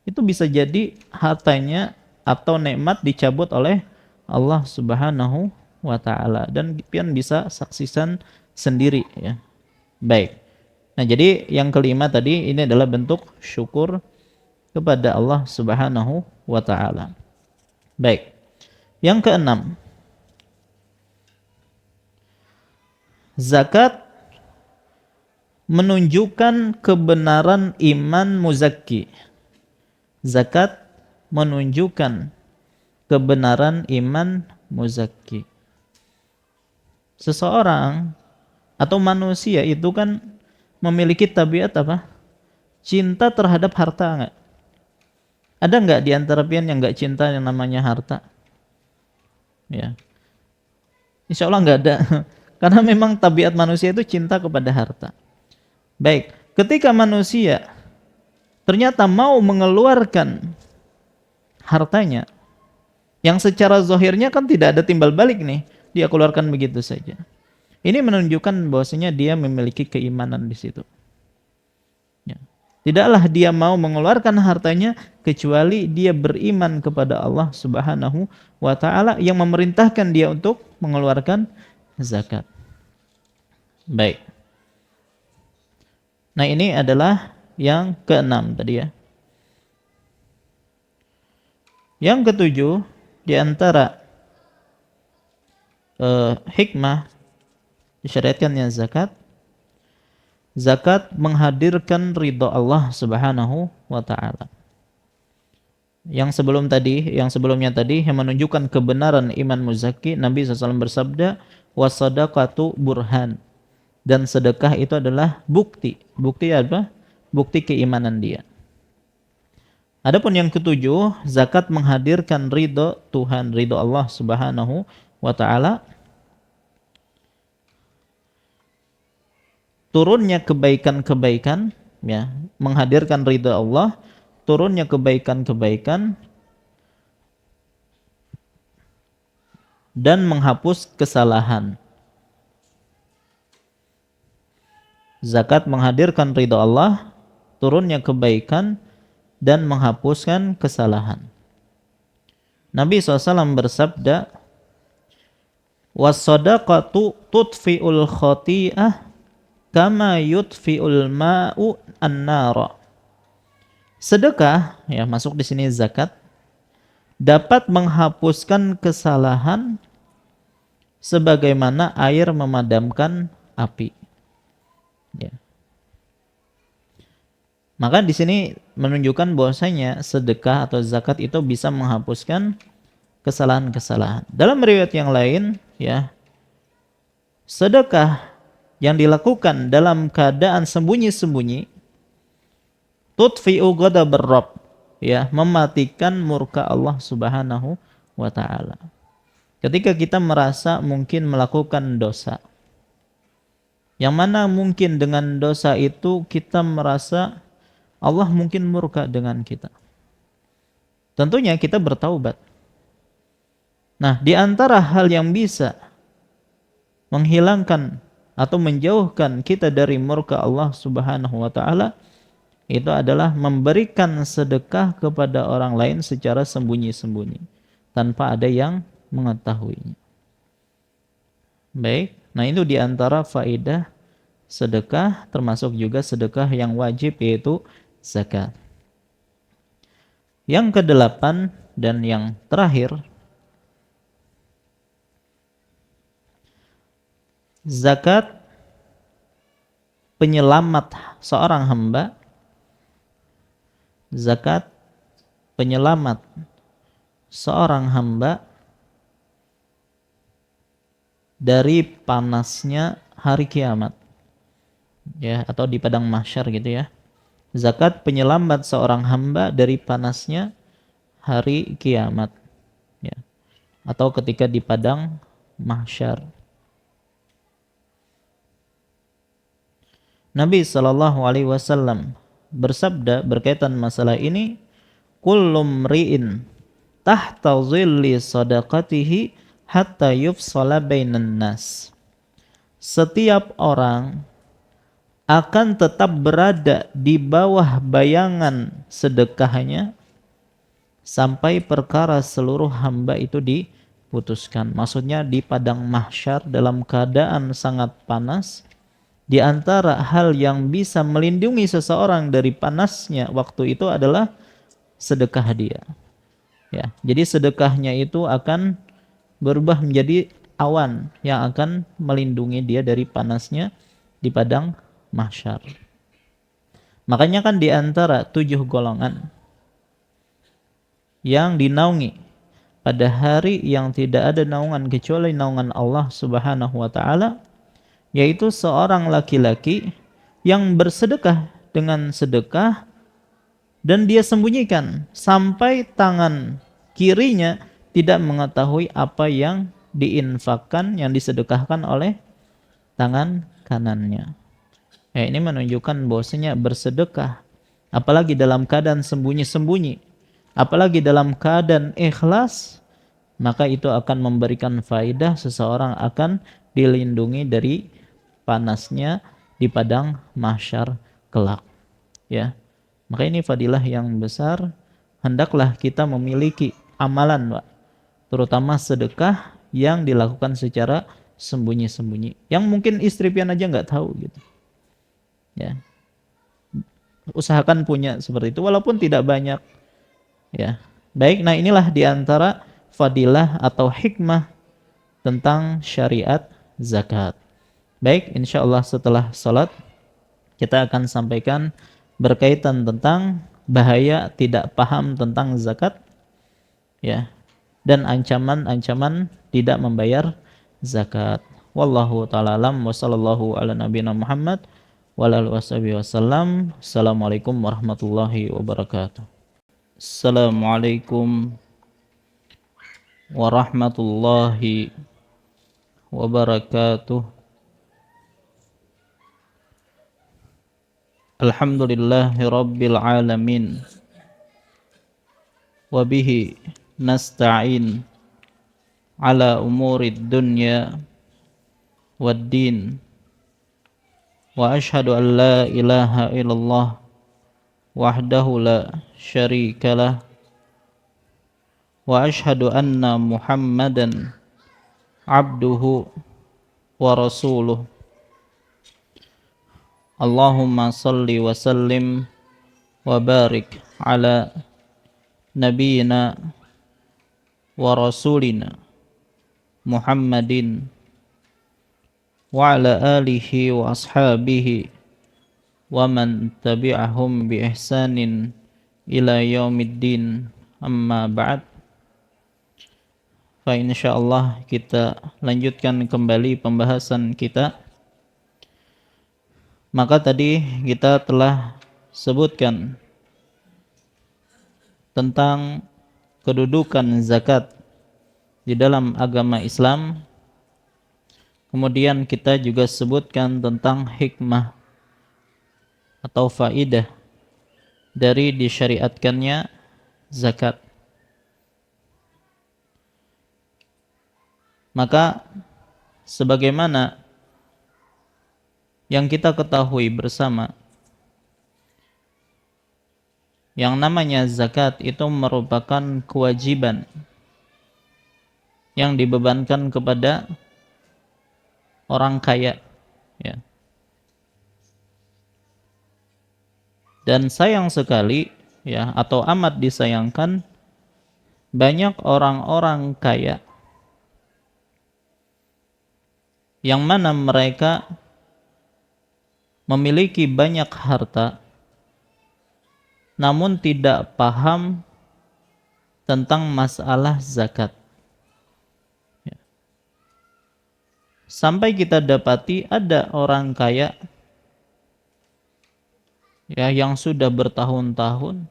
Itu bisa jadi hartanya atau nikmat dicabut oleh Allah Subhanahu wa taala dan pian bisa saksikan sendiri, ya. Baik. Nah, jadi yang kelima tadi ini adalah bentuk syukur kepada Allah Subhanahu wa taala. Baik. Yang keenam, zakat menunjukkan kebenaran iman muzakki. Zakat menunjukkan kebenaran iman muzakki. Seseorang atau manusia itu kan memiliki tabiat apa? Cinta terhadap harta enggak? Ada enggak di antara pian yang enggak cinta yang namanya harta? Ya. Insya Allah enggak ada. Karena memang tabiat manusia itu cinta kepada harta. Baik, ketika manusia ternyata mau mengeluarkan hartanya, yang secara zahirnya kan tidak ada timbal balik nih, dia keluarkan begitu saja. Ini menunjukkan bahwasanya dia memiliki keimanan di situ. Ya. Tidaklah dia mau mengeluarkan hartanya kecuali dia beriman kepada Allah Subhanahu wa taala yang memerintahkan dia untuk mengeluarkan zakat. Baik. Nah, ini adalah yang keenam tadi ya. Yang ketujuh, di antara hikmah disyariatkannya zakat, zakat menghadirkan ridha Allah Subhanahu wa taala. Yang sebelumnya tadi yang menunjukkan kebenaran iman muzaki, Nabi SAW bersabda, wasadaqatu burhan. Dan sedekah itu adalah bukti. Bukti apa? Bukti keimanan dia. Adapun yang ketujuh, zakat menghadirkan ridho Tuhan, ridho Allah Subhanahu wa taala. Turunnya kebaikan-kebaikan, ya, menghadirkan ridho Allah, turunnya kebaikan-kebaikan dan menghapus kesalahan. Zakat menghadirkan ridha Allah, turunnya kebaikan dan menghapuskan kesalahan. Nabi SAW bersabda, Was-shadaqatu tudfi'ul khati'ah kama yudfi'ul ma'u an-nara. Sedekah, ya masuk di sini zakat, dapat menghapuskan kesalahan sebagaimana air memadamkan api. Ya. Maka di sini menunjukkan bahwasanya sedekah atau zakat itu bisa menghapuskan kesalahan-kesalahan. Dalam riwayat yang lain, ya, sedekah yang dilakukan dalam keadaan sembunyi-sembunyi tudfi'u ghadabar Rabb, ya, mematikan murka Allah Subhanahu wa taala. Ketika kita merasa mungkin melakukan dosa, yang mana mungkin dengan dosa itu kita merasa Allah mungkin murka dengan kita. Tentunya kita bertaubat. Nah, di antara hal yang bisa menghilangkan atau menjauhkan kita dari murka Allah Subhanahu wa taala itu adalah memberikan sedekah kepada orang lain secara sembunyi-sembunyi tanpa ada yang mengetahuinya. Baik, nah itu di antara faedah sedekah, termasuk juga sedekah yang wajib yaitu zakat. Yang kedelapan dan yang terakhir, zakat penyelamat seorang hamba, zakat penyelamat seorang hamba dari panasnya hari kiamat, ya, atau di padang mahsyar gitu ya. Zakat penyelamat seorang hamba dari panasnya hari kiamat, ya, atau ketika di padang mahsyar. Nabi sallallahu alaihi wasallam bersabda berkaitan masalah ini, kullu mri'in tahta dhilli sadaqatihi hatta yufsala bainan nas. Setiap orang akan tetap berada di bawah bayangan sedekahnya sampai perkara seluruh hamba itu diputuskan. Maksudnya di padang mahsyar dalam keadaan sangat panas. Di antara hal yang bisa melindungi seseorang dari panasnya waktu itu adalah sedekah dia. Ya, jadi sedekahnya itu akan berubah menjadi awan yang akan melindungi dia dari panasnya di padang mahsyar. Makanya kan di antara 7 golongan yang dinaungi pada hari yang tidak ada naungan kecuali naungan Allah Subhanahu wa taala, yaitu seorang laki-laki yang bersedekah dengan sedekah dan dia sembunyikan sampai tangan kirinya tidak mengetahui apa yang diinfakkan, yang disedekahkan oleh tangan kanannya. Ya, ini menunjukkan bahwasanya bersedekah, apalagi dalam keadaan sembunyi-sembunyi, apalagi dalam keadaan ikhlas, maka itu akan memberikan faedah, seseorang akan dilindungi dari panasnya di padang mahsyar kelak. Ya, maka ini fadilah yang besar. Hendaklah kita memiliki amalan, Pak, terutama sedekah yang dilakukan secara sembunyi-sembunyi, yang mungkin istri pian aja nggak tahu gitu. Ya, usahakan punya seperti itu walaupun tidak banyak. Ya, baik. Nah, inilah diantara fadilah atau hikmah tentang syariat zakat. Baik, insyaallah setelah salat kita akan sampaikan berkaitan tentang bahaya tidak paham tentang zakat, ya, dan ancaman-ancaman tidak membayar zakat. Wallahu taala alam wa sallallahu ala nabiyina Muhammad wa ala alihi wasallam. Assalamualaikum warahmatullahi wabarakatuh. Assalamualaikum warahmatullahi wabarakatuh. Alhamdulillahi rabbil alamin. Wa bihi nasta'in ala umurid dunya wad din. Wa ashhadu an la ilaha illallah wahdahu la syarikalah wa ashhadu anna Muhammadan abduhu wa rasuluh. Allahumma salli wa sallim wa barik ala nabiyyina wa rasulina Muhammadin wa ala alihi wa ashabihi wa man tabi'ahum bi ihsanin ila yaumiddin, amma ba'd. Fa insyaallah kita lanjutkan kembali pembahasan kita. Maka tadi kita telah sebutkan tentang kedudukan zakat di dalam agama Islam. Kemudian kita juga sebutkan tentang hikmah atau faidah dari disyariatkannya zakat. Maka sebagaimana yang kita ketahui bersama, yang namanya zakat itu merupakan kewajiban yang dibebankan kepada orang kaya, ya. Dan sayang sekali, ya, atau amat disayangkan, banyak orang-orang kaya yang mana mereka memiliki banyak harta namun tidak paham tentang masalah zakat. Ya. Sampai kita dapati ada orang kaya, ya, yang sudah bertahun-tahun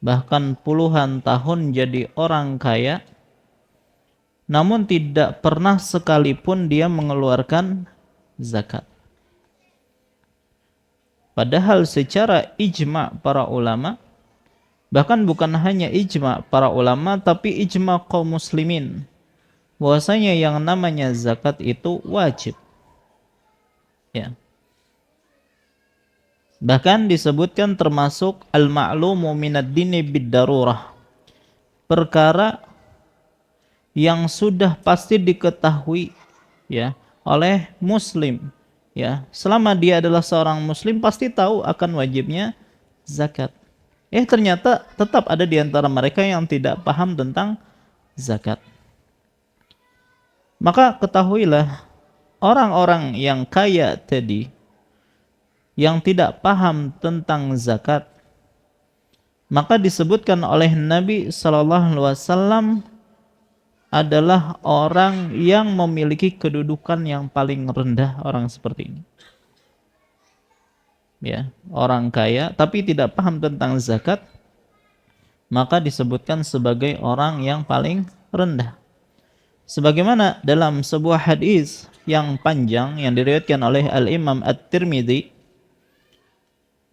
bahkan puluhan tahun jadi orang kaya, namun tidak pernah sekalipun dia mengeluarkan zakat. Padahal secara ijma' para ulama, bahkan bukan hanya ijma' para ulama, tapi ijma' kaum muslimin, bahwasanya yang namanya zakat itu wajib. Ya. Bahkan disebutkan termasuk al-ma'lumu minad dini bid-darurah, perkara yang sudah pasti diketahui, ya, oleh muslim, ya, selama dia adalah seorang muslim pasti tahu akan wajibnya zakat. Ternyata tetap ada di antara mereka yang tidak paham tentang zakat. Maka ketahuilah, orang-orang yang kaya tadi yang tidak paham tentang zakat, maka disebutkan oleh Nabi sallallahu alaihi wasallam adalah orang yang memiliki kedudukan yang paling rendah. Orang seperti ini, ya, orang kaya tapi tidak paham tentang zakat, maka disebutkan sebagai orang yang paling rendah. Sebagaimana dalam sebuah hadis yang panjang yang diriwayatkan oleh Al-Imam At-Tirmidzi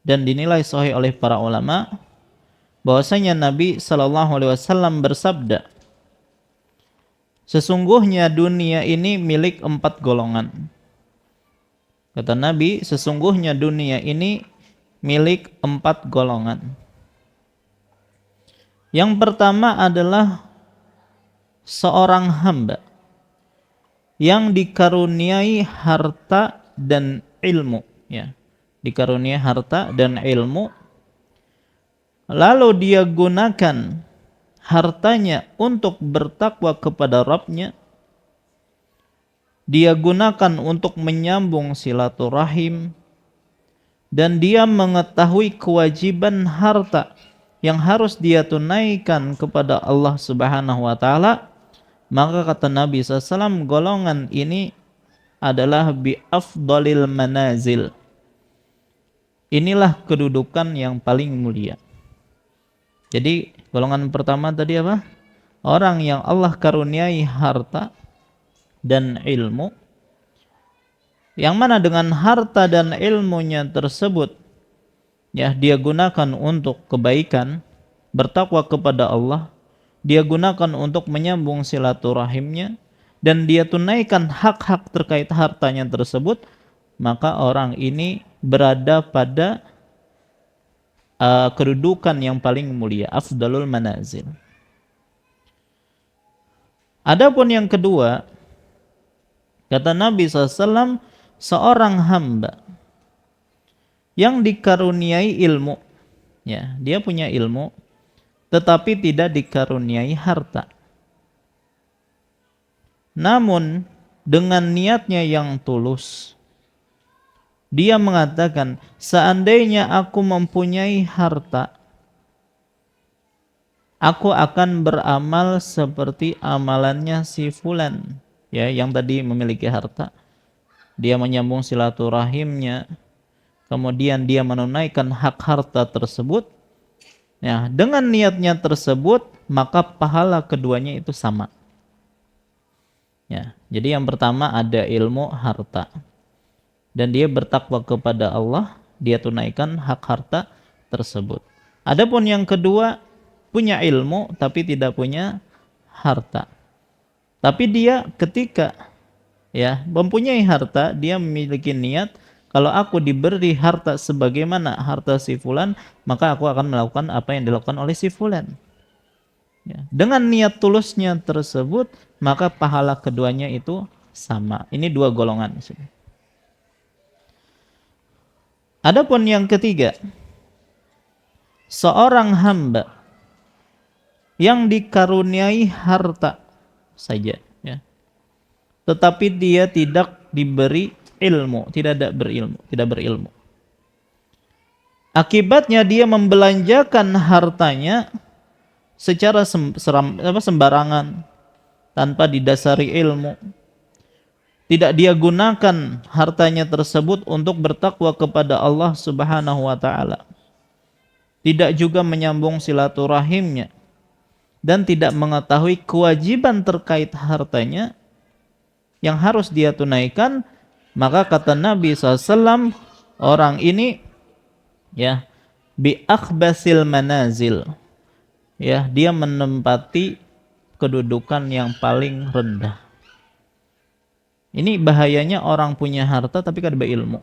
dan dinilai sahih oleh para ulama, bahwasanya Nabi sallallahu alaihi wasallam bersabda, sesungguhnya dunia ini milik 4 golongan. Kata Nabi, sesungguhnya dunia ini milik 4 golongan. Yang pertama adalah seorang hamba yang dikaruniai harta dan ilmu, ya. Dikaruniai harta dan ilmu, lalu dia gunakan hartanya untuk bertakwa kepada Rabb-Nya, dia gunakan untuk menyambung silaturahim, dan dia mengetahui kewajiban harta yang harus dia tunaikan kepada Allah Subhanahu wa taala, maka kata Nabi SAW, golongan ini adalah bi afdalil manazil. Inilah kedudukan yang paling mulia. Jadi golongan pertama tadi apa? Orang yang Allah karuniai harta dan ilmu, yang mana dengan harta dan ilmunya tersebut, ya, dia gunakan untuk kebaikan, bertakwa kepada Allah, dia gunakan untuk menyambung silaturahimnya, dan dia tunaikan hak-hak terkait hartanya tersebut, maka orang ini berada pada kedudukan yang paling mulia, afdalul manazil. Adapun yang kedua, Kata Nabi SAW, seorang hamba yang dikaruniai ilmu, ya, dia punya ilmu, tetapi tidak dikaruniai harta. Namun dengan niatnya yang tulus, dia mengatakan, seandainya aku mempunyai harta, aku akan beramal seperti amalannya si fulan, ya, yang tadi memiliki harta. Dia menyambung silaturahimnya, kemudian dia menunaikan hak harta tersebut. Ya, dengan niatnya tersebut, maka pahala keduanya itu sama. Ya, jadi yang pertama ada ilmu harta, dan dia bertakwa kepada Allah, dia tunaikan hak harta tersebut. Adapun yang kedua, punya ilmu tapi tidak punya harta. Tapi dia ketika ya mempunyai harta, dia memiliki niat, kalau aku diberi harta sebagaimana harta si fulan, maka aku akan melakukan apa yang dilakukan oleh si fulan. Ya. Dengan niat tulusnya tersebut, maka pahala keduanya itu sama. Ini dua golongan. Adapun yang ketiga, seorang hamba yang dikaruniai harta saja, ya, tetapi dia tidak diberi ilmu, tidak berilmu. Akibatnya dia membelanjakan hartanya secara sembarangan, tanpa didasari ilmu. Tidak dia gunakan hartanya tersebut untuk bertakwa kepada Allah Subhanahu wa taala. Tidak juga menyambung silaturahimnya, dan tidak mengetahui kewajiban terkait hartanya yang harus dia tunaikan, maka kata Nabi SAW, orang ini ya bi akhbasil manazil, ya, dia menempati kedudukan yang paling rendah. Ini bahayanya orang punya harta tapi kada berilmu.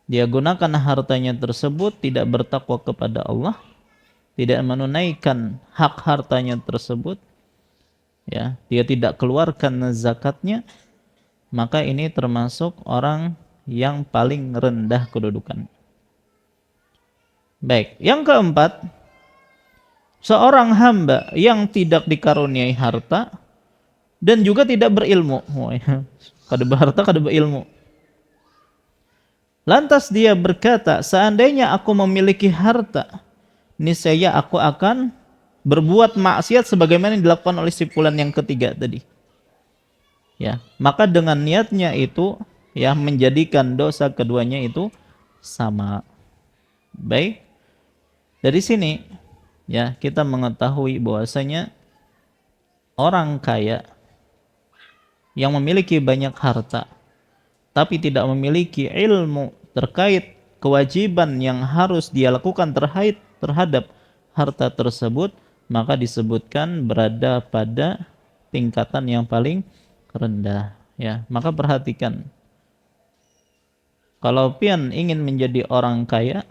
Dia gunakan hartanya tersebut tidak bertakwa kepada Allah, tidak menunaikan hak hartanya tersebut, ya, dia tidak keluarkan zakatnya, maka ini termasuk orang yang paling rendah kedudukan. Baik, yang keempat, seorang hamba yang tidak dikaruniai harta dan juga tidak berilmu. Kada berharta, kada berilmu. Lantas dia berkata, seandainya aku memiliki harta, niscaya aku akan berbuat maksiat sebagaimana yang dilakukan oleh si fulan yang ketiga tadi. Ya, maka dengan niatnya itu ya menjadikan dosa keduanya itu sama. Baik. Dari sini ya kita mengetahui bahwasanya orang kaya yang memiliki banyak harta tapi tidak memiliki ilmu terkait kewajiban yang harus dia lakukan terhadap harta tersebut, maka disebutkan berada pada tingkatan yang paling rendah, ya. Maka perhatikan, kalau pian ingin menjadi orang kaya,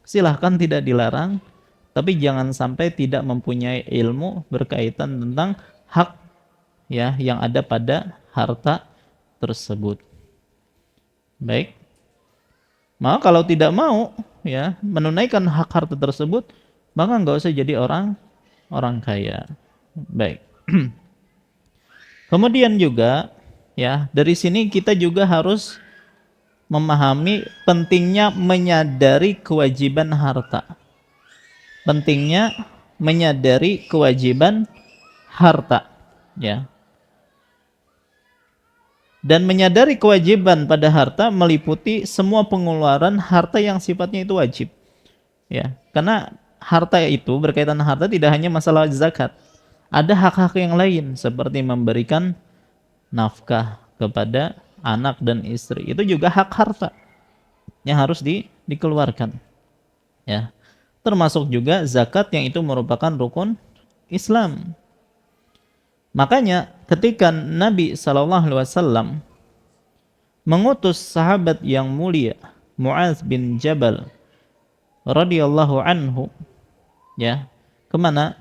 silahkan, tidak dilarang, tapi jangan sampai tidak mempunyai ilmu berkaitan tentang hak, ya, yang ada pada harta tersebut. Baik. Maka kalau tidak mau ya menunaikan hak harta tersebut, maka enggak usah jadi orang kaya. Baik. Kemudian juga ya, dari sini kita juga harus memahami pentingnya menyadari kewajiban harta. Pentingnya menyadari kewajiban harta, ya. Dan menyadari kewajiban pada harta meliputi semua pengeluaran harta yang sifatnya itu wajib. Ya, karena harta itu, berkaitan harta tidak hanya masalah zakat. Ada hak-hak yang lain seperti memberikan nafkah kepada anak dan istri. Itu juga hak harta yang harus dikeluarkan. Ya. Termasuk juga zakat yang itu merupakan rukun Islam. Makanya ketika Nabi SAW mengutus sahabat yang mulia Mu'adz bin Jabal radhiyallahu anhu, ya, kemana?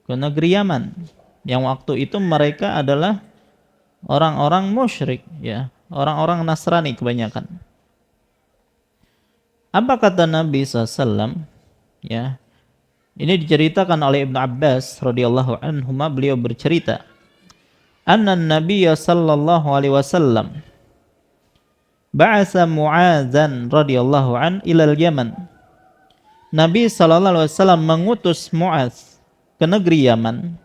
Ke negeri Yaman, yang waktu itu mereka adalah orang-orang musyrik, ya, orang-orang Nasrani kebanyakan. Apa kata Nabi SAW? Ya, ini diceritakan oleh Ibnu Abbas radhiyallahu anhuma, beliau bercerita, anna Nabiy sallallahu alaihi wasallam ba'atsa Mu'adzan radhiyallahu an ilal Yaman. Nabi sallallahu alaihi wasallam mengutus Mu'adz ke negeri Yaman.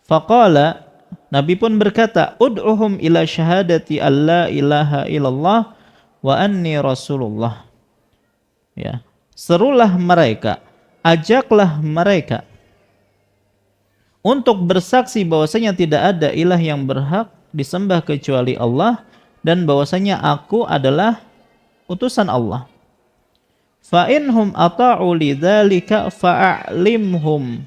Faqala, Nabi pun berkata, ud'uhum ila syahadati alla ilaha illallah wa anni rasulullah. Ya, serulah mereka, ajaklah mereka untuk bersaksi bahwasanya tidak ada ilah yang berhak disembah kecuali Allah dan bahwasanya aku adalah utusan Allah. Fa inhum ata'u lidzalika fa'alimhum.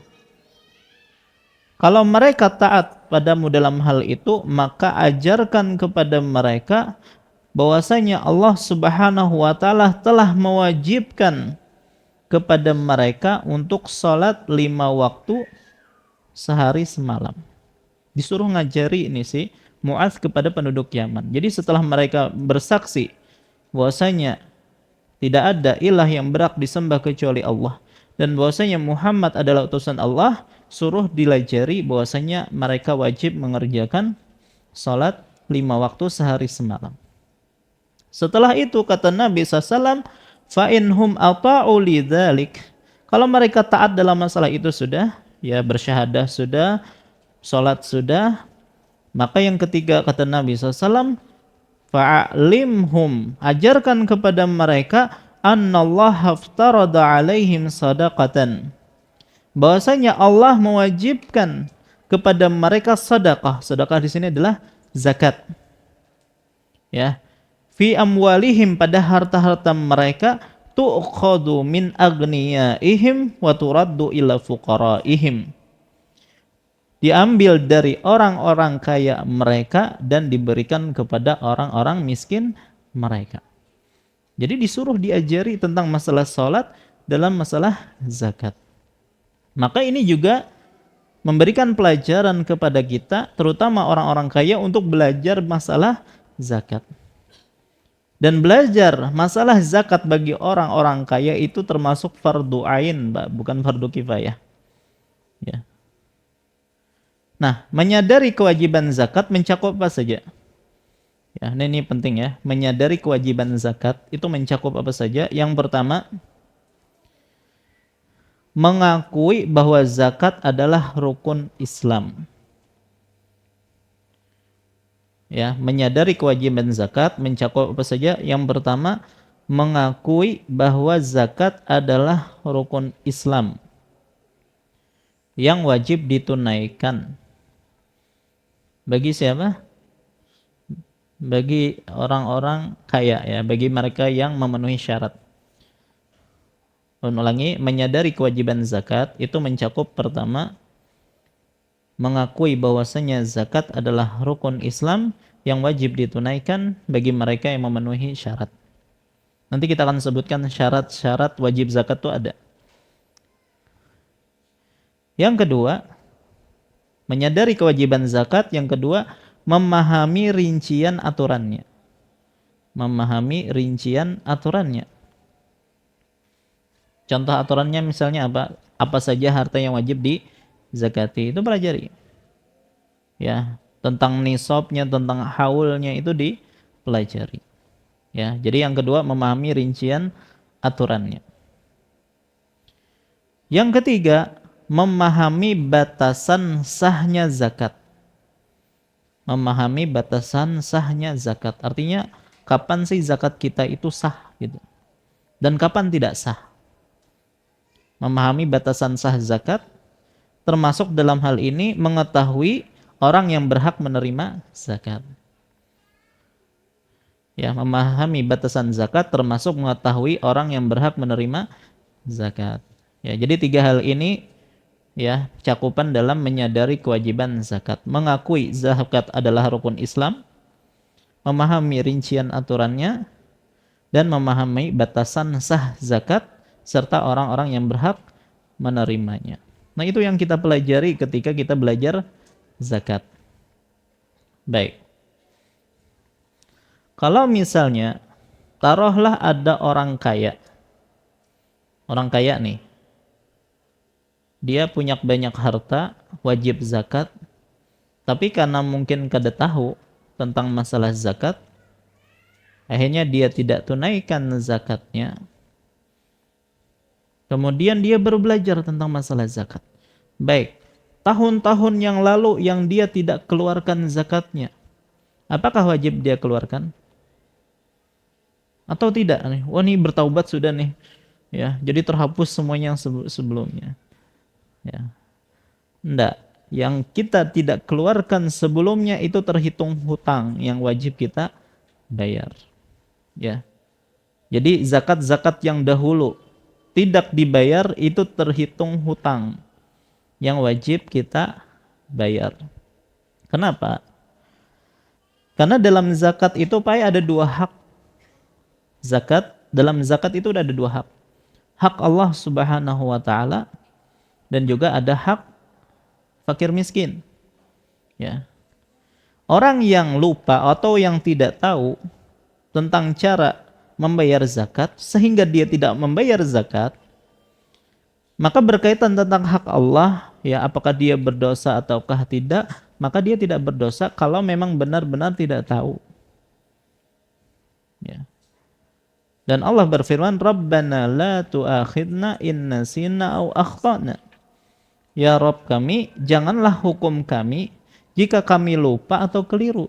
Kalau mereka taat padamu dalam hal itu, maka ajarkan kepada mereka bahwasanya Allah Subhanahu wa taala telah mewajibkan kepada mereka untuk salat 5 waktu sehari semalam. Disuruh ngajari ini sih Mu'adz kepada penduduk Yaman. Jadi setelah mereka bersaksi bahwasanya tidak ada ilah yang berhak disembah kecuali Allah dan bahwasanya Muhammad adalah utusan Allah, suruh dilajari bahwasanya mereka wajib mengerjakan salat 5 waktu sehari semalam. Setelah itu kata Nabi SAW, fa inhum ata'u lidzalik. Kalau mereka taat dalam masalah itu sudah, ya bersyahadah sudah, salat sudah, maka yang ketiga kata Nabi SAW, fa'alimhum, ajarkan kepada mereka annallaha aftarada alaihim sadaqatan, bahwasanya Allah mewajibkan kepada mereka sedekah. Sedekah di sini adalah zakat. Ya. Fi amwalihim, pada harta-harta mereka, tu'khadu min agniyaihim wa turaddu ila fuqaraihim, diambil dari orang-orang kaya mereka dan diberikan kepada orang-orang miskin mereka. Jadi disuruh diajari tentang masalah salat dalam masalah zakat. Maka ini juga memberikan pelajaran kepada kita, terutama orang-orang kaya, untuk belajar masalah zakat. Dan belajar masalah zakat bagi orang-orang kaya itu termasuk fardu ain, Mbak, bukan fardu kifayah. Ya. Nah, menyadari kewajiban zakat mencakup apa saja? Ya, ini penting ya. Menyadari kewajiban zakat itu mencakup apa saja? Yang pertama, mengakui bahwa zakat adalah rukun Islam. Ya, menyadari kewajiban zakat mencakup apa saja? Yang pertama, mengakui bahwa zakat adalah rukun Islam yang wajib ditunaikan. Bagi siapa? Bagi orang-orang kaya, ya, bagi mereka yang memenuhi syarat. Ulangi, menyadari kewajiban zakat itu mencakup pertama, mengakui bahwasanya zakat adalah rukun Islam yang wajib ditunaikan bagi mereka yang memenuhi syarat. Nanti kita akan sebutkan syarat-syarat wajib zakat itu ada. Yang kedua, menyadari kewajiban zakat. Yang kedua, memahami rincian aturannya. Memahami rincian aturannya. Contoh aturannya misalnya apa? Apa saja harta yang wajib dizakati, itu pelajari. Ya, tentang nisabnya, tentang haulnya itu dipelajari. Ya, jadi yang kedua memahami rincian aturannya. Yang ketiga, memahami batasan sahnya zakat. Memahami batasan sahnya zakat. Artinya kapan sih zakat kita itu sah gitu. Dan kapan tidak sah. Memahami batasan sah zakat, termasuk dalam hal ini mengetahui orang yang berhak menerima zakat. Ya, memahami batasan zakat termasuk mengetahui orang yang berhak menerima zakat. Ya, jadi 3 hal ini ya cakupan dalam menyadari kewajiban zakat. Mengakui zakat adalah rukun Islam, memahami rincian aturannya, dan memahami batasan sah zakat serta orang-orang yang berhak menerimanya. Nah, itu yang kita pelajari ketika kita belajar zakat. Baik. Kalau misalnya taruhlah ada orang kaya. Orang kaya nih. Dia punya banyak harta, wajib zakat. Tapi karena mungkin kada tahu tentang masalah zakat, akhirnya dia tidak tunaikan zakatnya. Kemudian dia baru belajar tentang masalah zakat. Baik, tahun-tahun yang lalu yang dia tidak keluarkan zakatnya, apakah wajib dia keluarkan? Atau tidak nih? Wah, ini bertaubat sudah nih. Ya, jadi terhapus semuanya yang sebelumnya. Ya. Enggak. Yang kita tidak keluarkan sebelumnya itu terhitung hutang yang wajib kita bayar. Ya. Jadi zakat-zakat yang dahulu tidak dibayar itu terhitung hutang yang wajib kita bayar. Kenapa? Karena dalam zakat itu Pak ada dua hak. Dalam zakat itu ada dua hak. Hak Allah Subhanahu wa taala dan juga ada hak fakir miskin. Ya. Orang yang lupa atau yang tidak tahu tentang cara membayar zakat sehingga dia tidak membayar zakat, maka berkaitan tentang hak Allah, ya apakah dia berdosa ataukah tidak, maka dia tidak berdosa kalau memang benar-benar tidak tahu. Ya. Dan Allah berfirman, Rabbana la tu'akhidna in nasina au akhtana. Ya Rabb kami, janganlah hukum kami jika kami lupa atau keliru.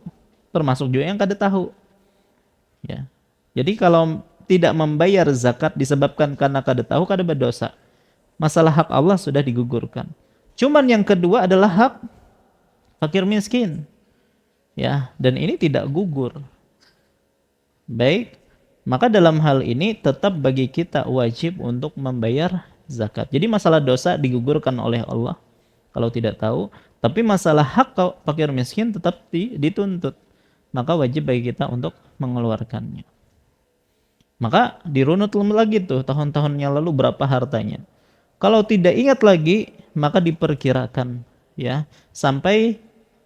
Termasuk juga yang kada tahu. Ya. Jadi kalau tidak membayar zakat disebabkan karena kada tahu, kada berdosa. Masalah hak Allah sudah digugurkan. Cuman yang kedua adalah hak fakir miskin. Ya, dan ini tidak gugur. Baik, maka dalam hal ini tetap bagi kita wajib untuk membayar zakat. Jadi masalah dosa digugurkan oleh Allah kalau tidak tahu, tapi masalah hak fakir miskin tetap dituntut. Maka wajib bagi kita untuk mengeluarkannya. Maka dirunut lagi tuh tahun-tahun yang lalu berapa hartanya. Kalau tidak ingat lagi, maka diperkirakan ya, sampai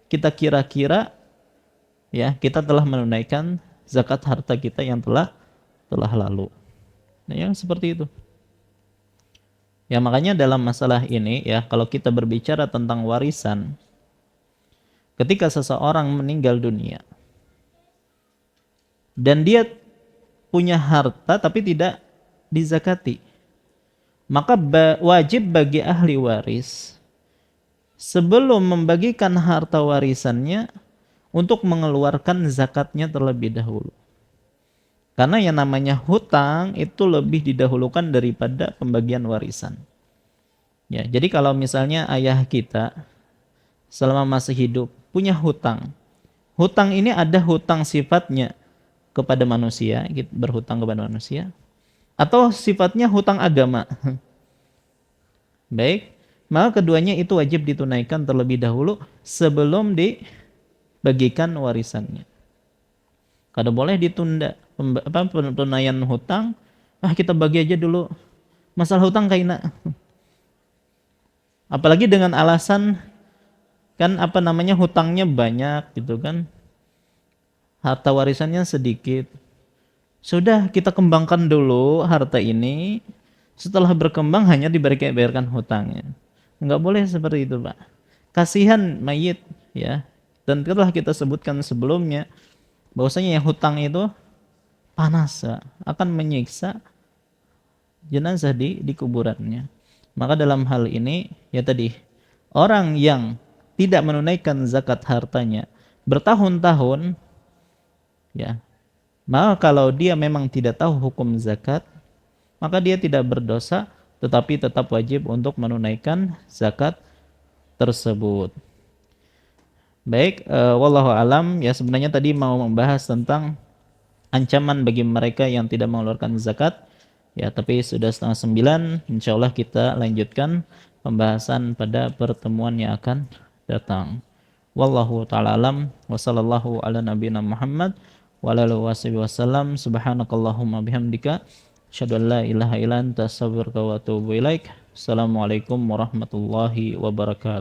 kita kira-kira ya, kita telah menunaikan zakat harta kita yang telah lalu. Nah, yang seperti itu. Ya makanya dalam masalah ini ya, kalau kita berbicara tentang warisan, ketika seseorang meninggal dunia dan dia punya harta tapi tidak dizakati, maka wajib bagi ahli waris sebelum membagikan harta warisannya untuk mengeluarkan zakatnya terlebih dahulu. Karena yang namanya hutang itu lebih didahulukan daripada pembagian warisan. Ya, jadi kalau misalnya ayah kita selama masih hidup punya hutang. Hutang ini ada hutang sifatnya kepada manusia, berhutang kepada manusia, atau sifatnya hutang agama. Baik, maka keduanya itu wajib ditunaikan terlebih dahulu sebelum dibagikan warisannya. Kada boleh ditunda penunaian hutang. Kita bagi aja dulu. Masalah hutang kaina. Apalagi dengan alasan kan hutangnya banyak gitu kan. Harta warisannya sedikit. Sudah kita kembangkan dulu harta ini. Setelah berkembang hanya dibayarkan hutangnya. Enggak boleh seperti itu, Pak. Kasihan mayit ya. Dan telah kita sebutkan sebelumnya bahwasanya yang hutang itu panas ya, akan menyiksa jenazah di kuburannya. Maka dalam hal ini ya tadi, orang yang tidak menunaikan zakat hartanya bertahun-tahun ya, maka kalau dia memang tidak tahu hukum zakat, maka dia tidak berdosa tetapi tetap wajib untuk menunaikan zakat tersebut. Baik, wallahu alam ya, sebenarnya tadi mau membahas tentang ancaman bagi mereka yang tidak mengeluarkan zakat ya, tapi sudah 8:30. Insyaallah kita lanjutkan pembahasan pada pertemuan yang akan datang. Wallahu taala alam wa sallallahu ala nabiyina Muhammad wa ala alihi wasallam. Subhanakallahumma bihamdika asyhadu an la ilaha illa anta astaghfiruka wa atubu ilaik. Assalamualaikum warahmatullahi wabarakatuh.